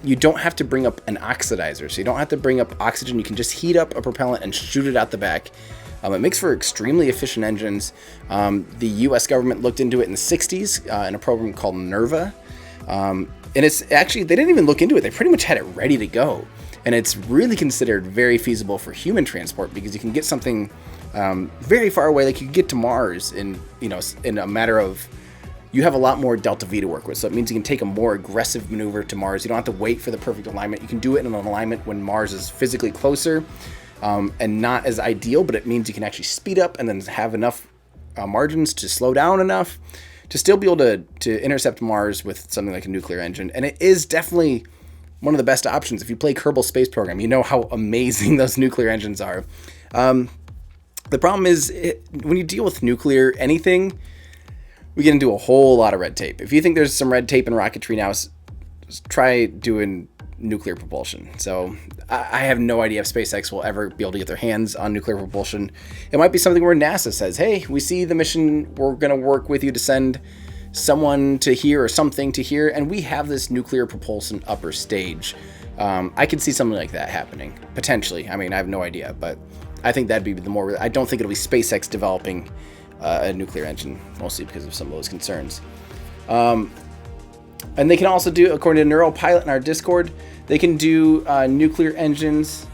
You don't have to bring up an oxidizer, so you don't have to bring up oxygen. You can just heat up a propellant and shoot it out the back. It makes for extremely efficient engines. The US government looked into it in the 60s in a program called NERVA. And it's actually, they didn't even look into it. They pretty much had it ready to go. And it's really considered very feasible for human transport, because you can get something very far away. Like you can get to Mars in a matter of, you have a lot more delta V to work with. So it means you can take a more aggressive maneuver to Mars. You don't have to wait for the perfect alignment. You can do it in an alignment when Mars is physically closer and not as ideal, but it means you can actually speed up and then have enough margins to slow down enough to still be able to intercept Mars with something like a nuclear engine. And it is definitely one of the best options. If you play Kerbal Space Program, you know how amazing those nuclear engines are. The problem is when you deal with nuclear anything, we get into a whole lot of red tape. If you think there's some red tape in rocketry now, try doing nuclear propulsion. So I have no idea if SpaceX will ever be able to get their hands on nuclear propulsion. It might be something where NASA says, hey, we see the mission, we're going to work with you to send someone to here or something to here, and we have this nuclear propulsion upper stage. I could see something like that happening, potentially. I mean, I have no idea, but I think that'd be the more... I don't think it'll be SpaceX developing a nuclear engine, mostly because of some of those concerns. And they can also do, according to NeuroPilot in our Discord, they can do nuclear engines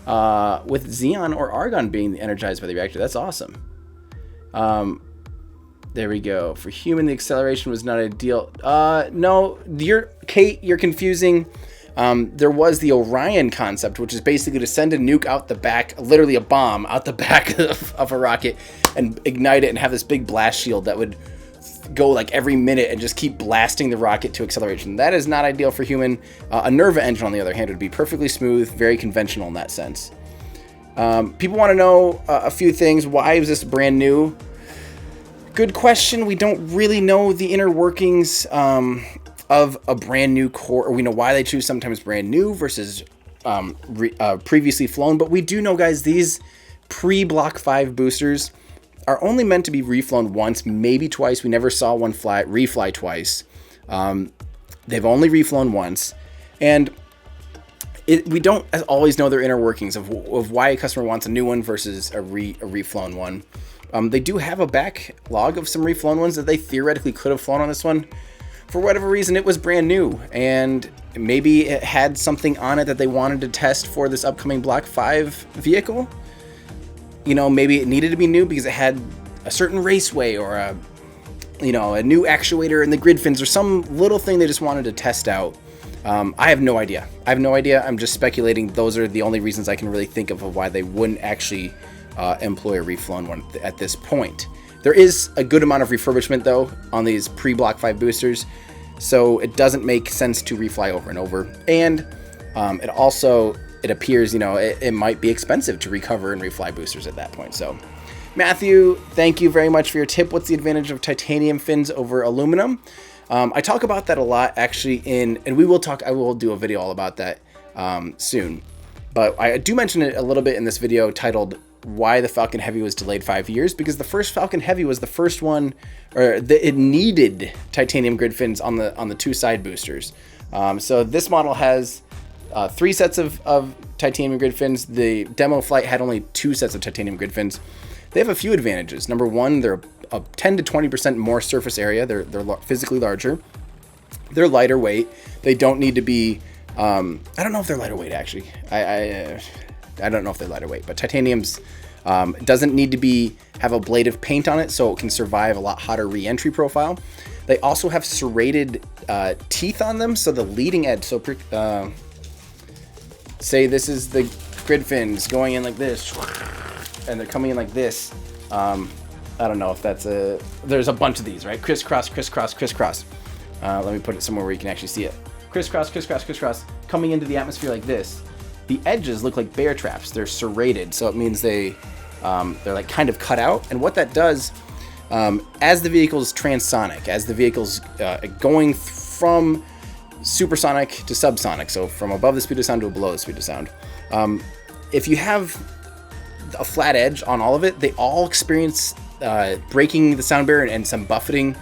with xenon or argon being energized by the reactor. That's awesome. There we go. For human, the acceleration was not ideal. No, Kate, you're confusing. There was the Orion concept, which is basically to send a nuke out the back, literally a bomb out the back of a rocket, and ignite it and have this big blast shield that would go like every minute and just keep blasting the rocket to acceleration. That is not ideal for human. A Nerva engine, on the other hand, would be perfectly smooth, very conventional in that sense. People want to know a few things. Why is this brand new? Good question. We don't really know the inner workings of a brand new core, or we know why they choose sometimes brand new versus previously flown. But we do know, guys, these pre-Block 5 boosters are only meant to be reflown once, maybe twice. We never saw one refly twice. They've only reflown once, and we don't always know their inner workings of why a customer wants a new one versus a reflown one. They do have a backlog of some reflown ones that they theoretically could have flown on this one. For whatever reason, it was brand new, and maybe it had something on it that they wanted to test for this upcoming Block 5 vehicle. You know, maybe it needed to be new because it had a certain raceway or a new actuator in the grid fins or some little thing they just wanted to test out. I have no idea. I'm just speculating. Those are the only reasons I can really think of why they wouldn't actually employ a reflown one at this point. There is a good amount of refurbishment, though, on these pre-Block 5 boosters, so it doesn't make sense to refly over and over. And it appears, it might be expensive to recover and refly boosters at that point. So, Matthew, thank you very much for your tip. What's the advantage of titanium fins over aluminum? I talk about that a lot, actually, and I will do a video all about that soon. But I do mention it a little bit in this video titled why the Falcon Heavy was delayed 5 years, because the first Falcon Heavy was the first one, it needed titanium grid fins on the two side boosters. So this model has 3 sets of titanium grid fins. The demo flight had only 2 sets of titanium grid fins. They have a few advantages. Number one, they're a 10 to 20% more surface area. They're physically larger. They're lighter weight. They don't need to be. I don't know if they're lighter weight, actually. I don't know if they're lighter weight, but titanium's doesn't need to have ablative paint on it, so it can survive a lot hotter re-entry profile. They also have serrated teeth on them, so the leading edge. So say this is the grid fins going in like this, and they're coming in like this. I don't know if there's a bunch of these, right? Crisscross, crisscross, crisscross. Let me put it somewhere where you can actually see it. Crisscross, crisscross, crisscross, coming into the atmosphere like this. The edges look like bear traps. They're serrated, so it means they're like kind of cut out. And what that does, as the vehicle's transonic, as the vehicle's going from supersonic to subsonic, so from above the speed of sound to below the speed of sound, if you have a flat edge on all of it, they all experience breaking the sound barrier and some buffeting,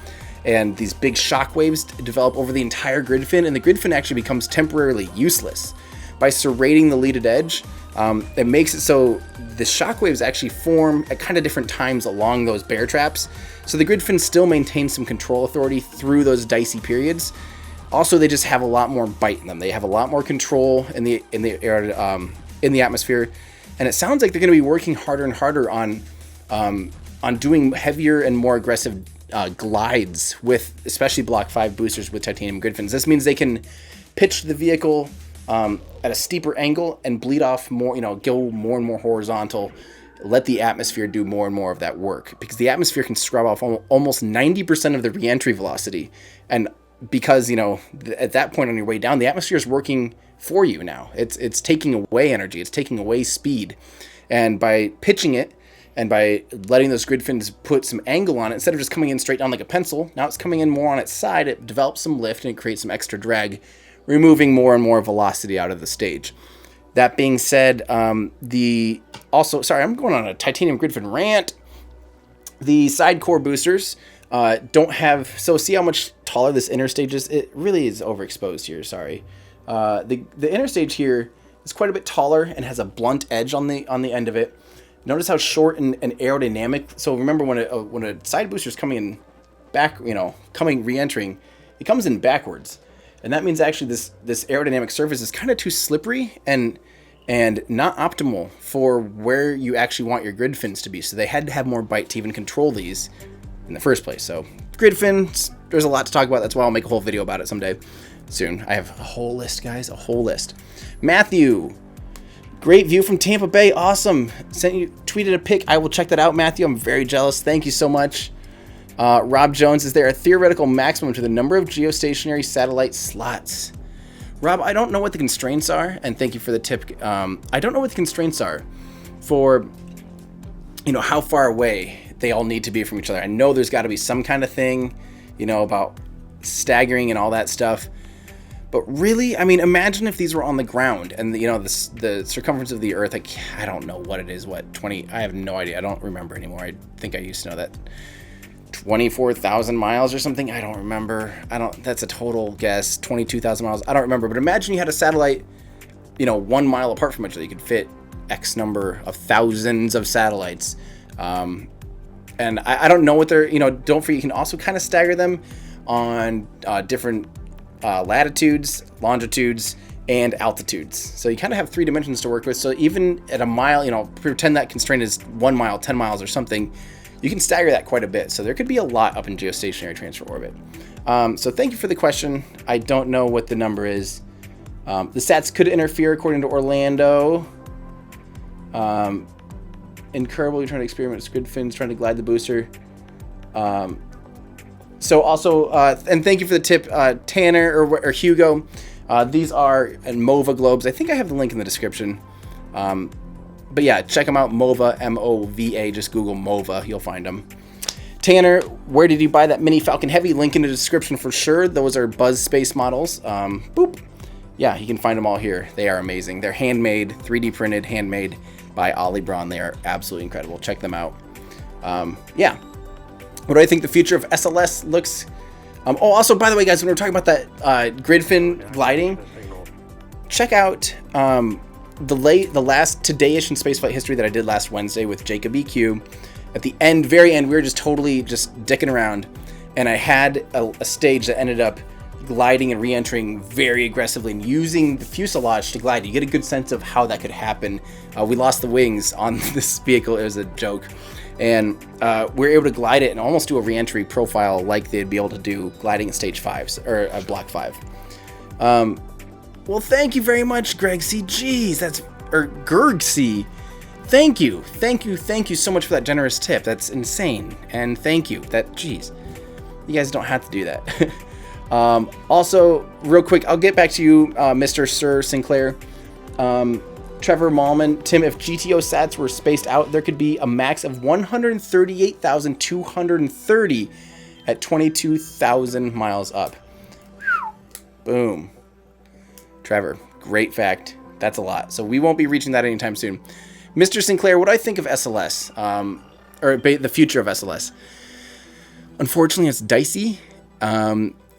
and these big shock waves develop over the entire grid fin, and the grid fin actually becomes temporarily useless. By serrating the leaded edge, it makes it so the shock waves actually form at kind of different times along those bear traps, so the grid fin still maintains some control authority through those dicey periods. Also, they just have a lot more bite in them. They have a lot more control in the atmosphere, and it sounds like they're going to be working harder and harder on doing heavier and more aggressive glides with especially Block 5 boosters with titanium grid fins. This means they can pitch the vehicle at a steeper angle and bleed off more, go more and more horizontal, let the atmosphere do more and more of that work, because the atmosphere can scrub off almost 90% of the re-entry velocity. And because, at that point on your way down, the atmosphere is working for you now. It's taking away energy. It's taking away speed. And by pitching it And by letting those grid fins put some angle on it, instead of just coming in straight down like a pencil, now it's coming in more on its side. It develops some lift and it creates some extra drag, removing more and more velocity out of the stage. That being said, sorry, I'm going on a titanium grid fin rant. The side core boosters don't have, so see how much taller this inner stage is? It really is overexposed here, sorry. The inner stage here is quite a bit taller and has a blunt edge on the end of it. Notice how short and aerodynamic. So remember when a side booster is coming in back, re-entering, it comes in backwards, and that means actually this aerodynamic surface is kind of too slippery and not optimal for where you actually want your grid fins to be. So they had to have more bite to even control these in the first place. So grid fins, there's a lot to talk about. That's why I'll make a whole video about it someday soon. I have a whole list, guys, a whole list. Matthew. Great view from Tampa Bay. Awesome. Tweeted a pic. I will check that out, Matthew. I'm very jealous. Thank you so much. Rob Jones, is there a theoretical maximum to the number of geostationary satellite slots? Rob, I don't know what the constraints are, and thank you for the tip. I don't know what the constraints are for, how far away they all need to be from each other. I know there's got to be some kind of thing, about staggering and all that stuff. But really, I mean, imagine if these were on the ground and the circumference of the Earth. I don't know what it is. What 20? I have no idea. I don't remember anymore. I think I used to know that 24,000 miles or something. I don't remember. That's a total guess. 22,000 miles. I don't remember. But imagine you had a satellite, 1 mile apart from each other. You could fit X number of thousands of satellites. And I don't know what they're. Don't forget, you can also kind of stagger them on different latitudes, longitudes, and altitudes. So you kind of have 3 dimensions to work with. So even at a mile, pretend that constraint is 1 mile, 10 miles or something, you can stagger that quite a bit. So there could be a lot up in geostationary transfer orbit. So thank you for the question. I don't know what the number is. The sats could interfere according to Orlando. Incurable, you're trying to experiment with grid fins, trying to glide the booster. So also, and thank you for the tip, Tanner or Hugo. These are MOVA globes. I think I have the link in the description. But yeah, check them out. MOVA, M-O-V-A. Just Google MOVA. You'll find them. Tanner, where did you buy that mini Falcon Heavy? Link in the description for sure. Those are Buzz Space models. Boop. Yeah, you can find them all here. They are amazing. They're handmade, 3D printed, handmade by Ollie Braun. They are absolutely incredible. Check them out. Yeah. What do I think the future of SLS looks? Also, by the way, guys, when we're talking about that grid fin gliding, check out the last Today-ish in spaceflight history that I did last Wednesday with Jacob EQ. At the very end, we were just totally dicking around, and I had a stage that ended up gliding and re-entering very aggressively and using the fuselage to glide. You get a good sense of how that could happen. We lost the wings on this vehicle. It was a joke. And we were able to glide it and almost do a re-entry profile like they'd be able to do gliding in stage 5 or block 5. Well, thank you very much, Greg C. Jeez, Gerg C. Thank you so much for that generous tip. That's insane. And thank you. Jeez, you guys don't have to do that. Also, real quick, I'll get back to you, Mr. Sir Sinclair. Trevor Mallman, Tim, if GTO sats were spaced out, there could be a max of 138,230 at 22,000 miles up. Boom. Trevor, great fact. That's a lot. So we won't be reaching that anytime soon. Mr. Sinclair, what do I think of SLS? Or the future of SLS? Unfortunately, it's dicey.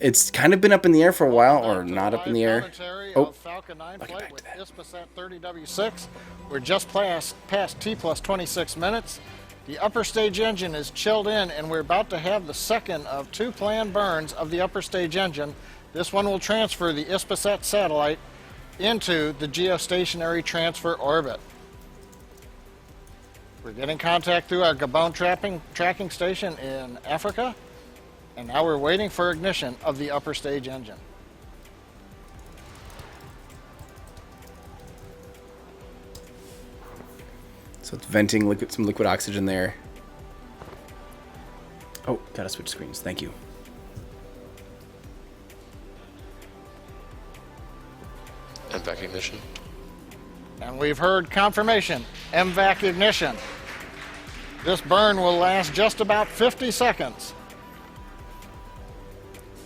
It's kind of been up in the air for a while, or not up in the air. Oh, Falcon 9 flight with Hispasat 30W-6. We're just past T plus 26 minutes. The upper stage engine is chilled in, and we're about to have the second of 2 planned burns of the upper stage engine. This one will transfer the Hispasat satellite into the geostationary transfer orbit. We're getting contact through our Gabon tracking station in Africa. And now we're waiting for ignition of the upper stage engine. So it's venting some liquid oxygen there. Oh, gotta switch screens. Thank you. MVAC ignition. And we've heard confirmation. MVAC ignition. This burn will last just about 50 seconds.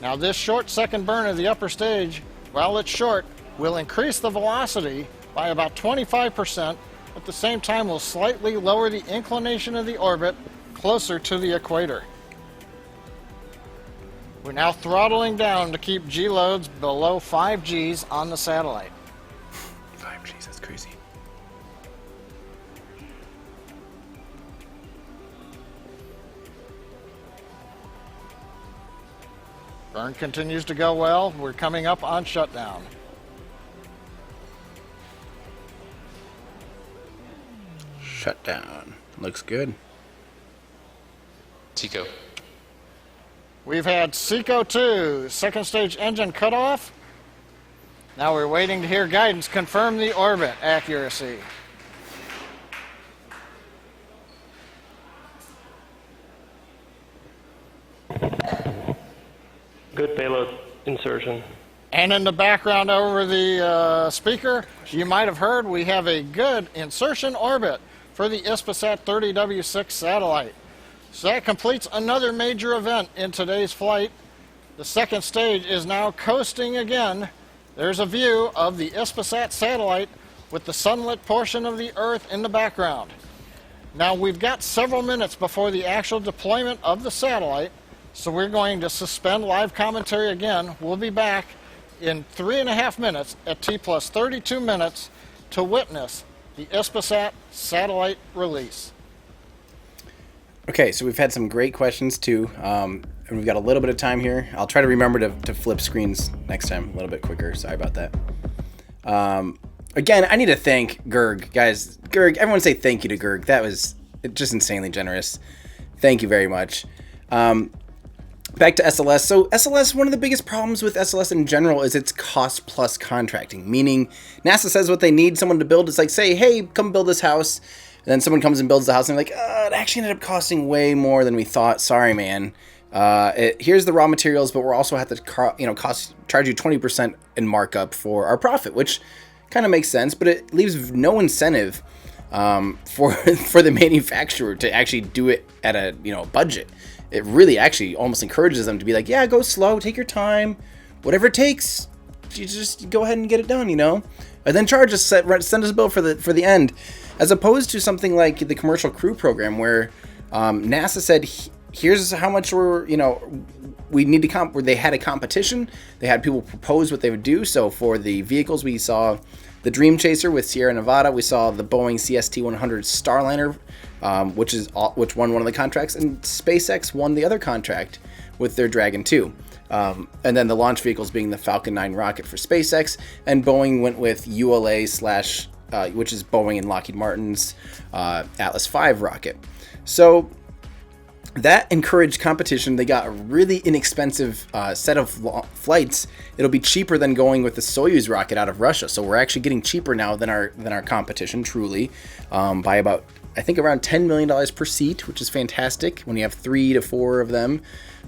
Now this short second burn of the upper stage, while it's short, will increase the velocity by about 25%. At the same time, will slightly lower the inclination of the orbit closer to the equator. We're now throttling down to keep G loads below 5 Gs on the satellite. 5 Gs, that's crazy. Burn continues to go well. We're coming up on shutdown. Shutdown. Looks good. TECO. We've had SECO 2, second stage engine cutoff. Now we're waiting to hear guidance confirm the orbit accuracy. Good payload insertion. And in the background over the speaker, you might have heard we have a good insertion orbit for the Hispasat 30W-6 satellite. So that completes another major event in today's flight. The second stage is now coasting again. There's a view of the Hispasat satellite with the sunlit portion of the Earth in the background. Now we've got several minutes before the actual deployment of the satellite, so we're going to suspend live commentary again. We'll be back in 3.5 minutes at T+32 minutes to witness the Hispasat satellite release. Okay, so we've had some great questions too, and we've got a little bit of time here. I'll try to remember to flip screens next time a little bit quicker. Sorry about that. Again, I need to thank Gerg. Guys, Gerg, everyone say thank you to Gerg. That was just insanely generous. Thank you very much. Back to SLS. So SLS, one of the biggest problems with SLS in general is its cost plus contracting, meaning NASA says what they need someone to build. It's like, say, hey, come build this house. And then someone comes and builds the house and they're like, it actually ended up costing way more than we thought. Sorry, man. Here's the raw materials, but we're also have to charge you 20% in markup for our profit, which kind of makes sense, but it leaves no incentive for the manufacturer to actually do it at a budget. It really actually almost encourages them to be like, yeah, go slow, take your time, whatever it takes, you just go ahead and get it done, and then charge us, send us a bill for the end, as opposed to something like the Commercial Crew Program where NASA said, here's how much we need to where they had a competition, they had people propose what they would do. So for the vehicles, we saw the Dream Chaser with Sierra Nevada, we saw the Boeing CST-100 Starliner, which won one of the contracts, and SpaceX won the other contract with their Dragon 2. And then the launch vehicles being the Falcon 9 rocket for SpaceX, and Boeing went with ULA which is Boeing and Lockheed Martin's Atlas V rocket. So that encouraged competition. They got a really inexpensive set of flights. It'll be cheaper than going with the Soyuz rocket out of Russia. So we're actually getting cheaper now than our competition, truly, by about, I think, around $10 million per seat, which is fantastic. When you have 3 to 4 of them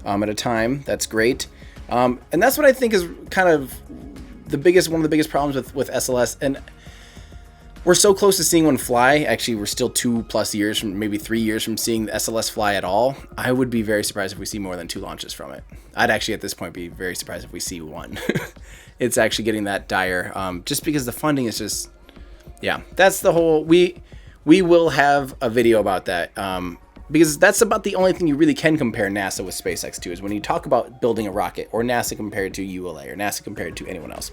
at a time, that's great. And that's what I think is kind of one of the biggest problems with SLS. And we're so close to seeing one fly. Actually, we're still 2+ years from, maybe 3 years from seeing the SLS fly at all. I would be very surprised if we see more than 2 launches from it. I'd actually at this point be very surprised if we see 1. It's actually getting that dire, just because the funding is just, yeah, that's the whole, we will have a video about that, because that's about the only thing you really can compare NASA with SpaceX to, is when you talk about building a rocket, or NASA compared to ULA, or NASA compared to anyone else.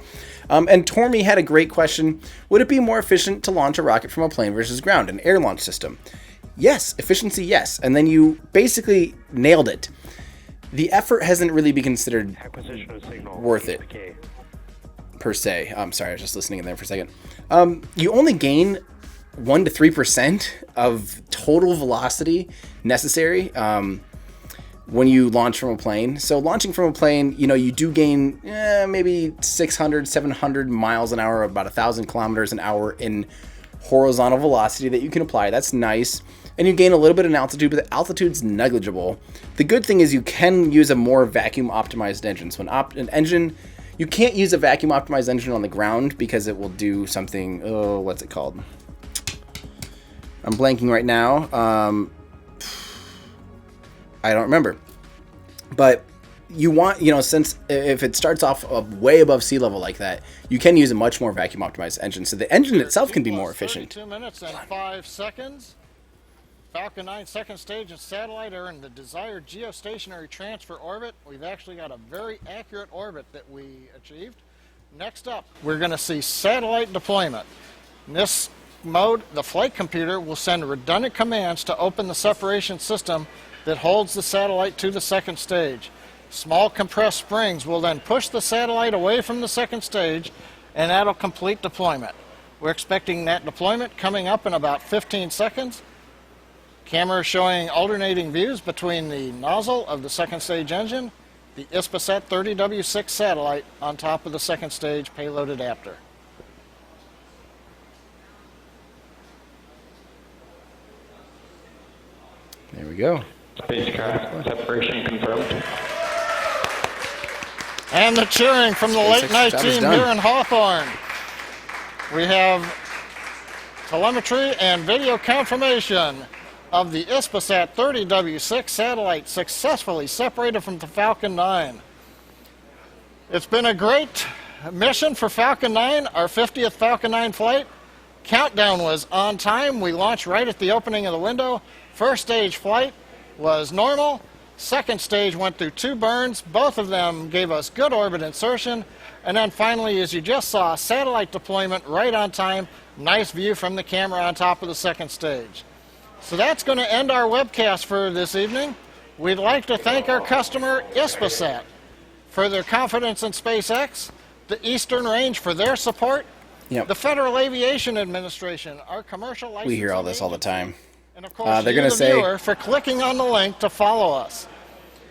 And Tormy had a great question. Would it be more efficient to launch a rocket from a plane versus ground, an air launch system? Yes, efficiency, yes. And then you basically nailed it. The effort hasn't really been considered worth it, per se. I'm sorry, I was just listening in there for a second. You only gain 1 to 3% of total velocity necessary when you launch from a plane. So launching from a plane, you do gain maybe 600, 700 miles an hour, about 1,000 kilometers an hour in horizontal velocity that you can apply. That's nice. And you gain a little bit in altitude, but the altitude's negligible. The good thing is you can use a more vacuum optimized engine. So an engine, you can't use a vacuum optimized engine on the ground because it will do something, what's it called? I'm blanking right now. I don't remember. But you want, since if it starts off way above sea level like that, you can use a much more vacuum optimized engine. So the engine itself can be more efficient. 2 minutes and 5 seconds. Falcon 9 second stage and satellite are in the desired geostationary transfer orbit. We've actually got a very accurate orbit that we achieved. Next up, we're going to see satellite deployment. In this mode, the flight computer will send redundant commands to open the separation system that holds the satellite to the second stage. Small compressed springs will then push the satellite away from the second stage, and that'll complete deployment. We're expecting that deployment coming up in about 15 seconds. Camera showing alternating views between the nozzle of the second stage engine, the Hispasat 30W-6 satellite on top of the second stage payload adapter. There we go. Spacecraft separation confirmed. And the cheering from the late night team here in Hawthorne. We have telemetry and video confirmation of the Hispasat 30W-6 satellite successfully separated from the Falcon 9. It's been a great mission for Falcon 9, our 50th Falcon 9 flight. Countdown was on time. We launched right at the opening of the window. First stage flight was normal. Second stage went through 2 burns. Both of them gave us good orbit insertion. And then finally, as you just saw, satellite deployment right on time. Nice view from the camera on top of the second stage. So that's going to end our webcast for this evening. We'd like to thank our customer, Hispasat, for their confidence in SpaceX, the Eastern Range for their support, the Federal Aviation Administration, our commercial license. We hear all this all the time. And of course, they're going to say, viewer for clicking on the link to follow us.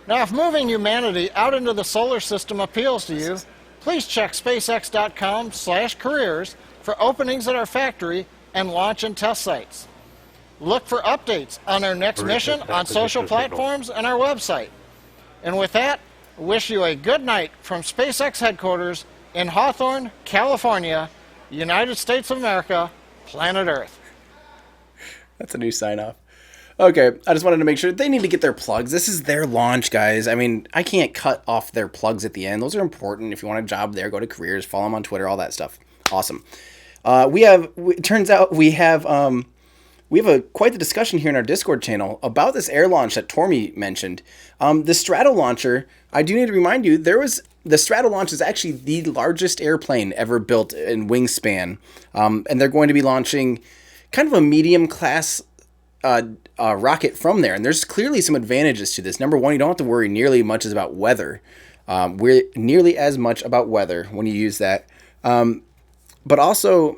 Now, if moving humanity out into the solar system appeals to you, please check spacex.com/careers for openings at our factory and launch and test sites. Look for updates on our next mission on social platforms and our website. And with that, I wish you a good night from SpaceX headquarters in Hawthorne, California, United States of America, planet Earth. That's a new sign off. Okay, I just wanted to make sure they need to get their plugs. This is their launch, guys. I mean, I can't cut off their plugs at the end. Those are important. If you want a job there, go to careers, follow them on Twitter, all that stuff. Awesome. It turns out we have quite the discussion here in our Discord channel about this air launch that Tormy mentioned. The Strato launcher, I do need to remind you, the Strato launch is actually the largest airplane ever built in wingspan. And they're going to be launching kind of a medium class rocket from there. And there's clearly some advantages to this. Number one, you don't have to worry nearly much about weather. Nearly as much about weather when you use that. But also,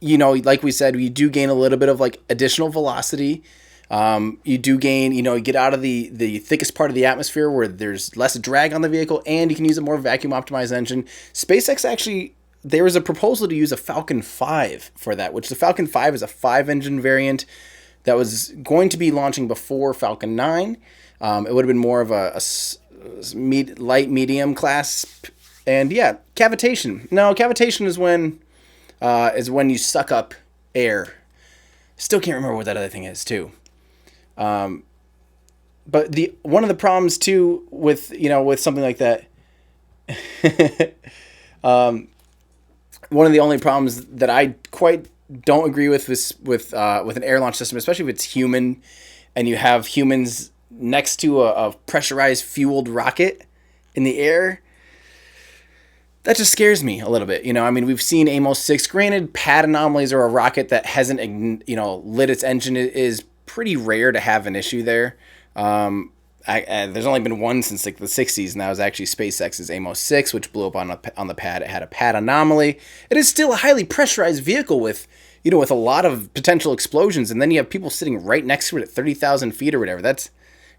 like we said, you do gain a little bit of like additional velocity. You do gain, you get out of the thickest part of the atmosphere where there's less drag on the vehicle, and you can use a more vacuum optimized engine. SpaceX actually, there was a proposal to use a Falcon 5 for that, which the Falcon 5 is a 5-engine variant that was going to be launching before Falcon 9. It would have been more of a light medium class. And yeah, cavitation. No, cavitation is when you suck up air. Still can't remember what that other thing is too. But one of the problems too with something like that, one of the only problems that I quite don't agree with an air launch system, especially if it's human, and you have humans next to a pressurized fueled rocket in the air. That just scares me a little bit. We've seen Amos 6. Granted, pad anomalies or a rocket that hasn't, lit its engine is pretty rare to have an issue there. There's only been one since like the 60s, and that was actually SpaceX's Amos 6, which blew up on the pad. It had a pad anomaly. It is still a highly pressurized vehicle with a lot of potential explosions, and then you have people sitting right next to it at 30,000 feet or whatever. That's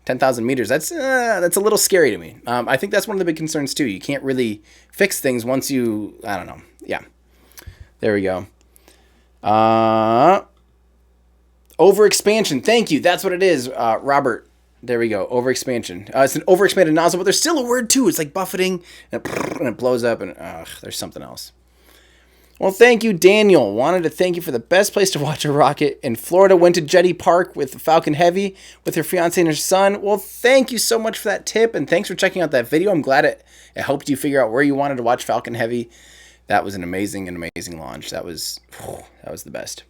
10,000 meters. That's a little scary to me. I think that's one of the big concerns too. You can't really fix things once you, I don't know. Yeah. There we go. Overexpansion. Thank you. That's what it is, Robert. There we go. Overexpansion. It's an overexpanded nozzle, but there's still a word too. It's like buffeting, and it blows up, and there's something else. Well, thank you, Daniel. Wanted to thank you for the best place to watch a rocket in Florida. Went to Jetty Park with the Falcon Heavy with her fiance and her son. Well, thank you so much for that tip, and thanks for checking out that video. I'm glad it helped you figure out where you wanted to watch Falcon Heavy. That was an amazing launch. That was the best.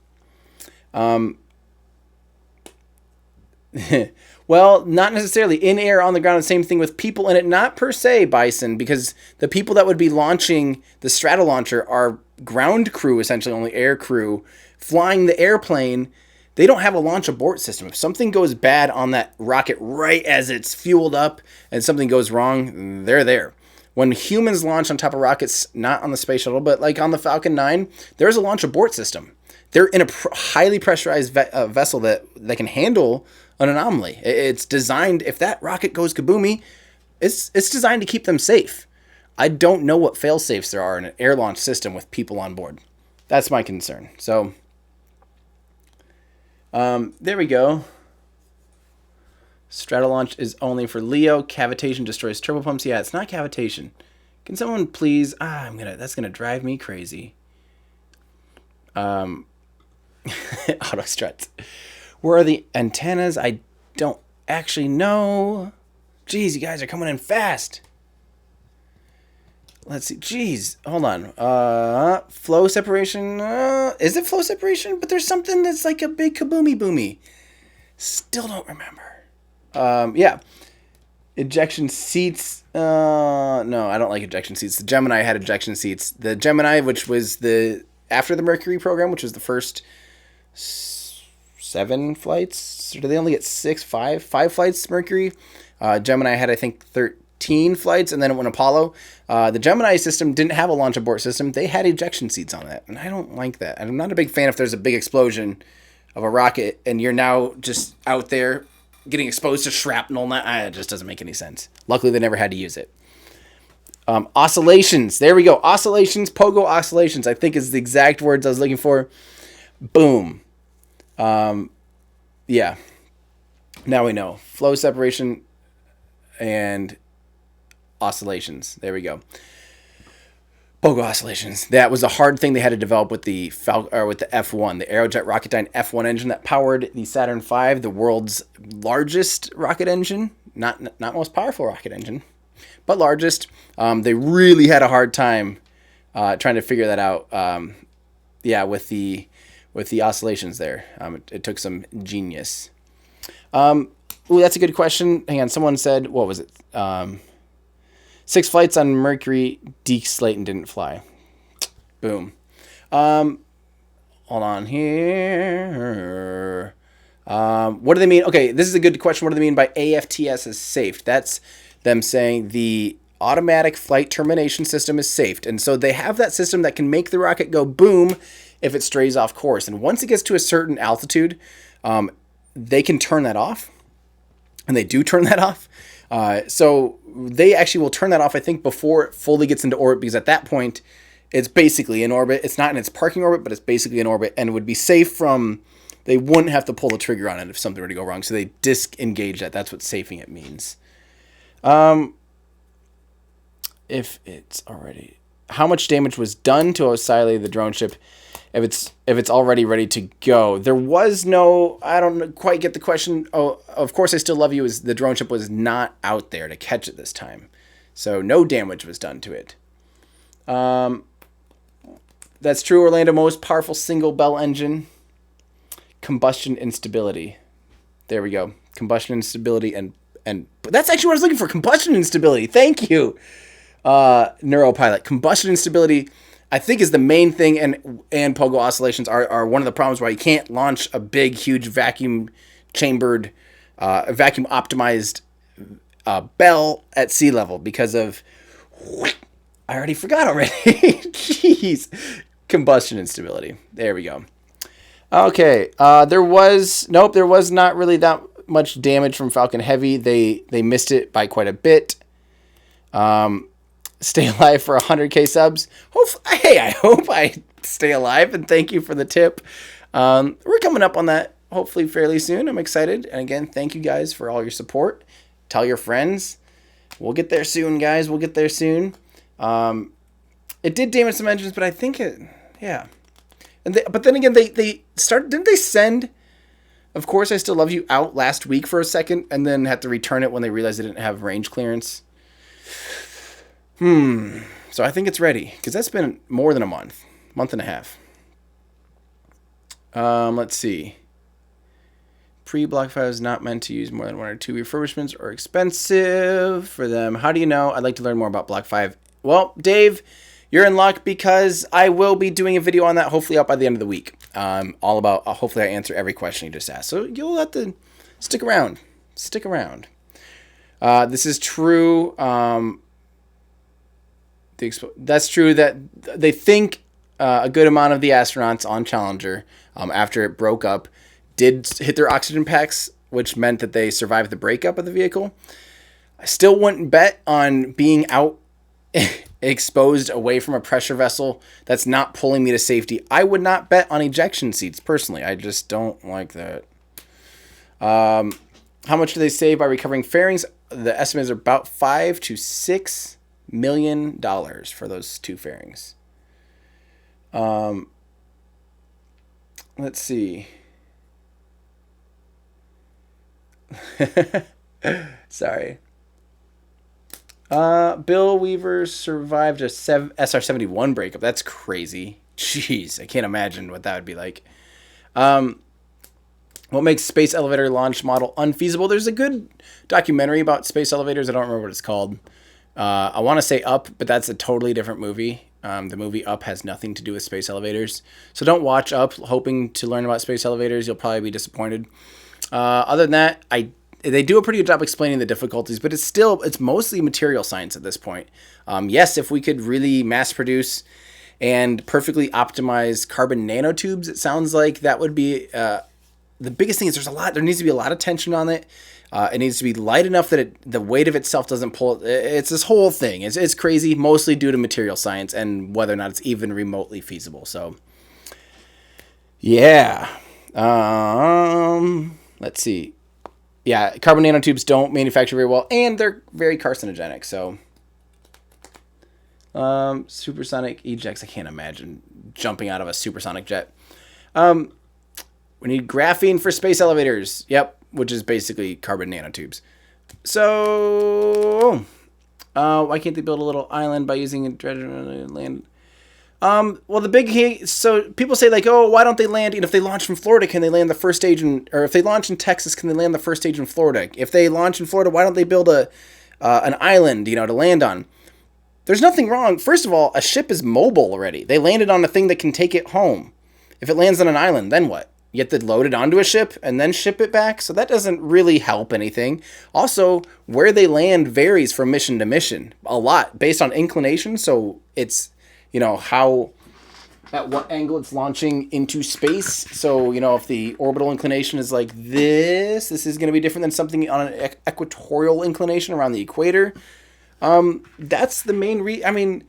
Well, not necessarily in air, on the ground, the same thing with people in it, not per se, Bison, because the people that would be launching the Stratolauncher are ground crew, essentially only air crew, flying the airplane. They don't have a launch abort system. If something goes bad on that rocket right as it's fueled up and something goes wrong, they're there. When humans launch on top of rockets, not on the space shuttle, but like on the Falcon 9, there's a launch abort system. They're in a highly pressurized vessel that can handle an anomaly. It's designed, if that rocket goes kaboomy, it's designed to keep them safe. I don't know what fail-safes there are in an air launch system with people on board. That's my concern. So, there we go. Stratolaunch is only for Leo. Cavitation destroys turbopumps. Yeah, it's not cavitation. Can someone please... that's gonna drive me crazy. Auto struts. Where are the antennas? I don't actually know. Jeez, you guys are coming in fast. Let's see. Jeez, hold on. Flow separation. Is it flow separation? But there's something that's like a big kaboomy boomy. Still don't remember. Yeah. Ejection seats. No, I don't like ejection seats. The Gemini had ejection seats. The Gemini, which was after the Mercury program, which was the first 7 flights. Or did they only get 5 flights Mercury? Gemini had, I think, 13 flights, and then it went Apollo. The Gemini system didn't have a launch abort system. They had ejection seats on that, and I don't like that. I'm not a big fan if there's a big explosion of a rocket, and you're now just out there getting exposed to shrapnel. It just doesn't make any sense. Luckily, they never had to use it. Oscillations. There we go. Oscillations. Pogo oscillations, I think is the exact words I was looking for. Boom. Yeah. Now we know. Flow separation and oscillations. There we go. Pogo oscillations. That was a hard thing they had to develop with the F1, the Aerojet Rocketdyne F1 engine that powered the Saturn V, the world's largest rocket engine. Not most powerful rocket engine, but largest. They really had a hard time trying to figure that out. With the oscillations there. It took some genius. That's a good question. Hang on, someone said, what was it? 6 flights on Mercury, Deke Slayton didn't fly. Boom. Hold on here. What do they mean? Okay, this is a good question. What do they mean by AFTS is safe? That's them saying the automatic flight termination system is safe. And so they have that system that can make the rocket go boom if it strays off course. And once it gets to a certain altitude, they can turn that off. And they do turn that off. So they actually will turn that off, I think, before it fully gets into orbit, because at that point, it's basically in orbit. It's not in its parking orbit, but it's basically in orbit, and it would be safe from... They wouldn't have to pull the trigger on it if something were to go wrong. So they disengage that. That's what safing it means. If it's already... How much damage was done to Oscille, the drone ship, if it's already ready to go? There was no... I don't quite get the question. Oh, of course I still love you, as the drone ship was not out there to catch it this time. So no damage was done to it. That's true, Orlando. Most powerful single bell engine. Combustion instability. There we go. Combustion instability and that's actually what I was looking for. Combustion instability. Thank you, Neuropilot. Combustion instability, I think, is the main thing, and pogo oscillations are one of the problems why you can't launch a big, huge vacuum chambered, vacuum optimized bell at sea level because of... I already forgot already. Jeez. Combustion instability. There we go. Okay. There was not really that much damage from Falcon Heavy. They missed it by quite a bit. Stay alive for 100K subs. I hope I stay alive, and thank you for the tip. We're coming up on that hopefully fairly soon. I'm excited. And again, thank you guys for all your support. Tell your friends. We'll get there soon, guys. We'll get there soon. It did damage some engines, but I think Yeah. But then again, they started, didn't they send Of Course I Still Love You out last week for a second and then had to return it when they realized they didn't have range clearance? So I think it's ready because that's been more than a month and a half. Let's see. Pre-Block 5 is not meant to use more than 1 or 2 refurbishments or expensive for them. How do you know? I'd like to learn more about Block 5. Well, Dave, you're in luck because I will be doing a video on that hopefully out by the end of the week. All about, hopefully I answer every question you just asked. So you'll have to stick around. Stick around. This is true. That's true that they think a good amount of the astronauts on Challenger, after it broke up, did hit their oxygen packs, which meant that they survived the breakup of the vehicle. I still wouldn't bet on being out exposed away from a pressure vessel that's not pulling me to safety. I would not bet on ejection seats, personally. I just don't like that. How much do they save by recovering fairings? The estimates are about $5 to $6 million for those 2 fairings. Let's see. Sorry. Bill Weaver survived a SR-71 breakup. That's crazy. Jeez, I can't imagine what that would be like. What makes space elevator launch model unfeasible? There's a good documentary about space elevators. I don't remember what it's called. I want to say Up, but that's a totally different movie. The movie Up has nothing to do with space elevators. So don't watch Up hoping to learn about space elevators. You'll probably be disappointed. Other than that, they do a pretty good job explaining the difficulties, but it's mostly material science at this point. Yes, if we could really mass produce and perfectly optimize carbon nanotubes, it sounds like that would be the biggest thing. Is there needs to be a lot of tension on it. It needs to be light enough that the weight of itself doesn't pull. It's this whole thing. It's crazy, mostly due to material science and whether or not it's even remotely feasible. So, yeah. Let's see. Yeah, carbon nanotubes don't manufacture very well, and they're very carcinogenic. So, supersonic ejects. I can't imagine jumping out of a supersonic jet. We need graphene for space elevators. Yep, which is basically carbon nanotubes. So, why can't they build a little island by using a dredger land? Well, so people say like, oh, why don't they land? If they launch from Florida, can they land the first stage or if they launch in Texas, can they land the first stage in Florida? If they launch in Florida, why don't they build an island, to land on? There's nothing wrong. First of all, a ship is mobile already. They landed on a thing that can take it home. If it lands on an island, then what? You have to load it onto a ship and then ship it back. So that doesn't really help anything. Also, where they land varies from mission to mission a lot based on inclination. So it's, at what angle it's launching into space. So, if the orbital inclination is like this is going to be different than something on an equatorial inclination around the equator. That's the main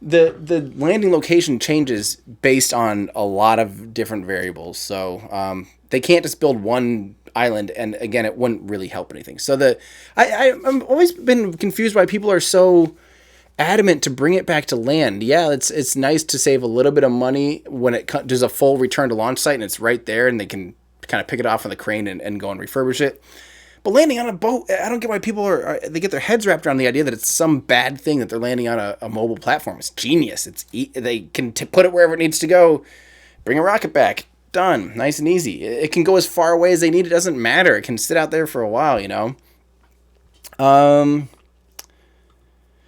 the landing location changes based on a lot of different variables. So, they can't just build one island, and again, it wouldn't really help anything. So I'm always been confused why people are so adamant to bring it back to land. Yeah, it's nice to save a little bit of money when it does a full return to launch site and it's right there and they can kind of pick it off on the crane and go and refurbish it. But landing on a boat, I don't get why people they get their heads wrapped around the idea that it's some bad thing that they're landing on a mobile platform. It's genius. They can put it wherever it needs to go, bring a rocket back, done, nice and easy. It can go as far away as they need. It doesn't matter. It can sit out there for a while,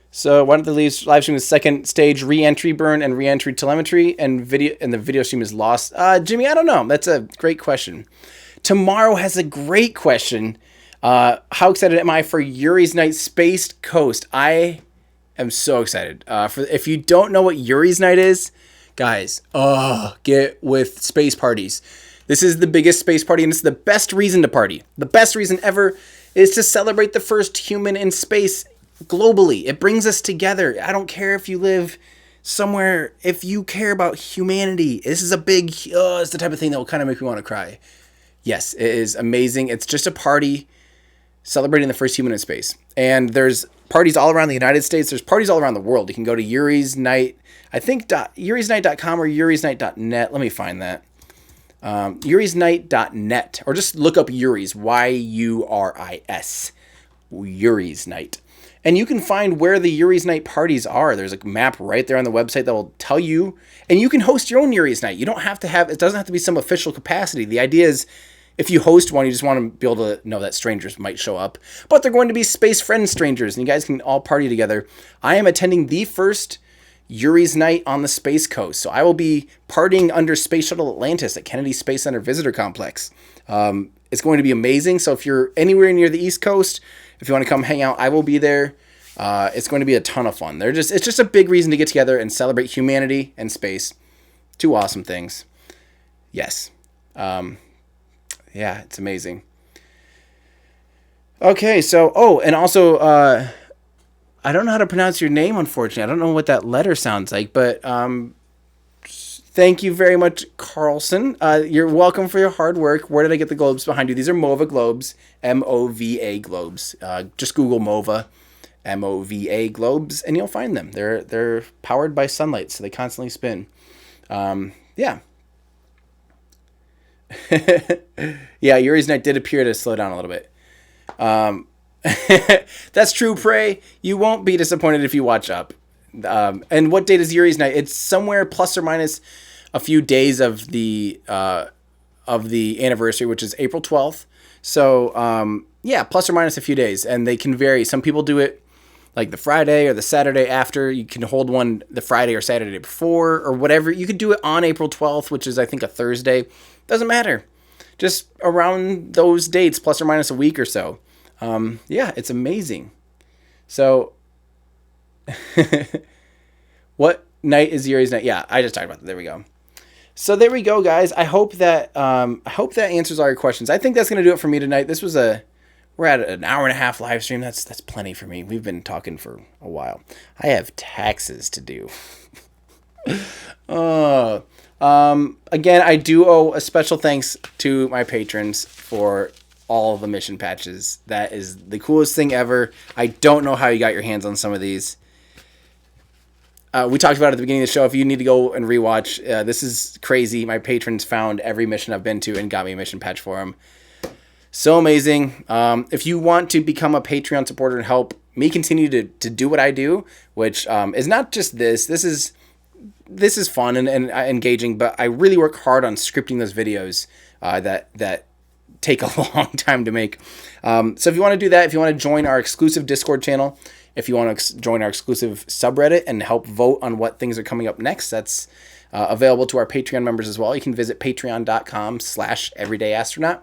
So why don't they live stream the second stage re-entry burn and re-entry telemetry and the video stream is lost? Jimmy, I don't know. That's a great question. Tomorrow has a great question. How excited am I for Yuri's Night Space Coast? I am so excited. If you don't know what Yuri's Night is, guys, get with space parties. This is the biggest space party, and it's the best reason to party. The best reason ever is to celebrate the first human in space globally. It brings us together. I don't care if you live somewhere, if you care about humanity. This is it's the type of thing that will kind of make me want to cry. Yes, it is amazing. It's just a party celebrating the first human in space. And there's parties all around the United States. There's parties all around the world. You can go to Yuri's Night, I think yurisnight.com or yurisnight.net. Let me find that. yurisnight.net, or just look up Yuri's, Yuris, Yuri's Night. And you can find where the Yuri's Night parties are. There's a map right there on the website that will tell you, and you can host your own Yuri's Night. You don't have to have, it doesn't have to be some official capacity. The idea is, if you host one, you just want to be able to know that strangers might show up, but they're going to be space friend strangers, and you guys can all party together. I am attending the first Yuri's Night on the Space Coast, so I will be partying under Space Shuttle Atlantis at Kennedy Space Center Visitor Complex. It's going to be amazing, so if you're anywhere near the East Coast, if you want to come hang out, I will be there. It's going to be a ton of fun. It's just a big reason to get together and celebrate humanity and space. Two awesome things. Yes. Yeah, it's amazing. Okay, so, and also, I don't know how to pronounce your name, unfortunately. I don't know what that letter sounds like, but thank you very much, Carlson. You're welcome for your hard work. Where did I get the globes behind you? These are MOVA globes, MOVA globes. Just Google MOVA, MOVA globes, and you'll find them. They're powered by sunlight, so they constantly spin. Yeah. Yeah, Yuri's Night did appear to slow down a little bit. That's true, Prey. You won't be disappointed if you watch up. And what date is Yuri's Night? It's somewhere plus or minus a few days of the anniversary, which is April 12th. So, yeah, plus or minus a few days. And they can vary. Some people do it like the Friday or the Saturday after. You can hold one the Friday or Saturday before or whatever. You could do it on April 12th, which is, I think, a Thursday. Doesn't matter. Just around those dates, plus or minus a week or so. Yeah, it's amazing. So, what night is Yuri's Night? Yeah, I just talked about that. There we go. So there we go, guys. I hope that answers all your questions. I think that's gonna do it for me tonight. We're at an hour and a half live stream. That's plenty for me. We've been talking for a while. I have taxes to do. Again, I do owe a special thanks to my patrons for all of the mission patches. That is the coolest thing ever. I don't know how you got your hands on some of these. We talked about it at the beginning of the show. If you need to go and rewatch, this is crazy. My patrons found every mission I've been to and got me a mission patch for them. So amazing. If you want to become a Patreon supporter and help me continue to do what I do, which is not just this. This is fun and engaging, but I really work hard on scripting those videos that take a long time to make. So if you want to do that, if you want to join our exclusive Discord channel, if you want to join our exclusive subreddit and help vote on what things are coming up next, that's available to our Patreon members as well. You can visit patreon.com/everydayastronaut.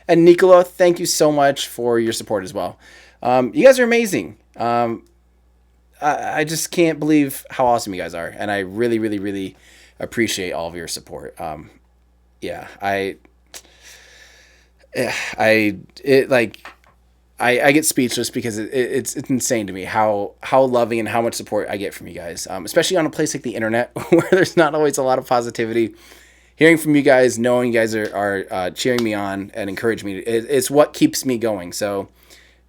And Nicola, thank you so much for your support as well. You guys are amazing. I just can't believe how awesome you guys are. And I really, really, really appreciate all of your support. Yeah, I get speechless because it's insane to me how loving and how much support I get from you guys, especially on a place like the internet where there's not always a lot of positivity. Hearing from you guys, knowing you guys are cheering me on and encouraging me, it's what keeps me going. So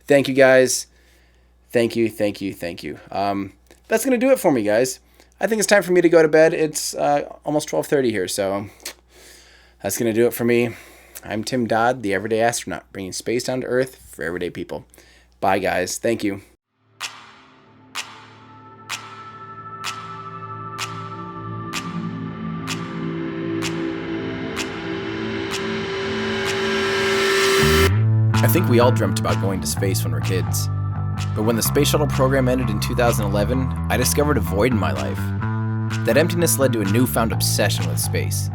thank you guys. Thank you. That's going to do it for me, guys. I think it's time for me to go to bed. It's almost 12:30 here, so that's going to do it for me. I'm Tim Dodd, the Everyday Astronaut, bringing space down to Earth for everyday people. Bye, guys. Thank you. I think we all dreamt about going to space when we were kids. But when the space shuttle program ended in 2011, I discovered a void in my life. That emptiness led to a newfound obsession with space.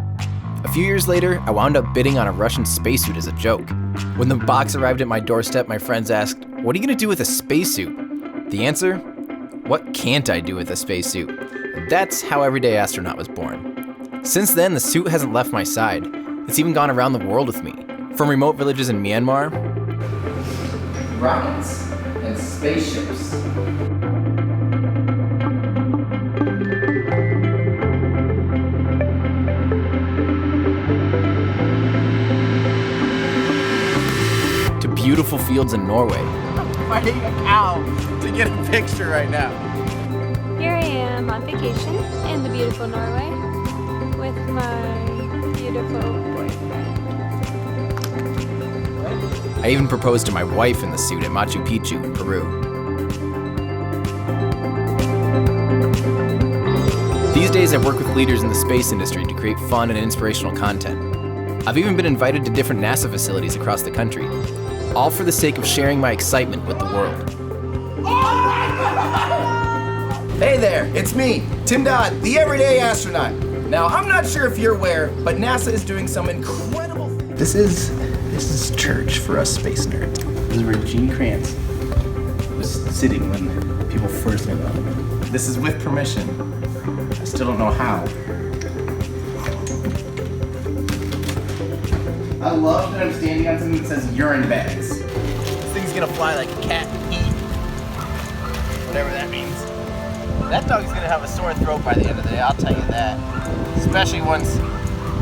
A few years later, I wound up bidding on a Russian spacesuit as a joke. When the box arrived at my doorstep, my friends asked, "What are you going to do with a spacesuit?" The answer? What can't I do with a spacesuit? That's how Everyday Astronaut was born. Since then, the suit hasn't left my side. It's even gone around the world with me. From remote villages in Myanmar, rockets, and spaceships. To beautiful fields in Norway, fighting a cow to get a picture right now. Here I am on vacation in the beautiful Norway with my beautiful boyfriend. I even proposed to my wife in the suit at Machu Picchu in Peru. These days I work with leaders in the space industry to create fun and inspirational content. I've even been invited to different NASA facilities across the country, all for the sake of sharing my excitement with the world. Hey there, it's me, Tim Dodd, the everyday astronaut. Now, I'm not sure if you're aware, but NASA is doing some incredible... This is church for us space nerds. This is where Gene Kranz was sitting when people first went up. This is with permission. I still don't know how. I love that I'm standing on something that says urine bags. This thing's gonna fly like a cat heat. Whatever that means. That dog's gonna have a sore throat by the end of the day, I'll tell you that. Especially once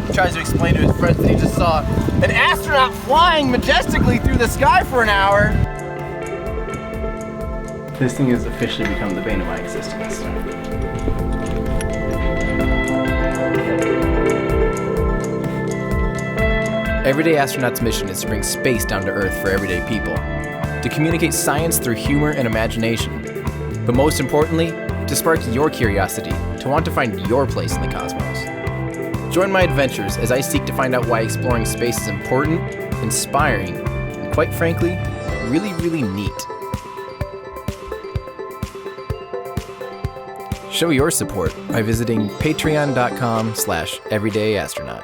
he tries to explain to his friends that he just saw an astronaut flying majestically through the sky for an hour. This thing has officially become the bane of my existence. Everyday Astronaut's mission is to bring space down to Earth for everyday people, to communicate science through humor and imagination, but most importantly, to spark your curiosity, to want to find your place in the cosmos. Join my adventures as I seek to find out why exploring space is important, inspiring, and quite frankly, really, really neat. Show your support by visiting patreon.com/everydayastronaut.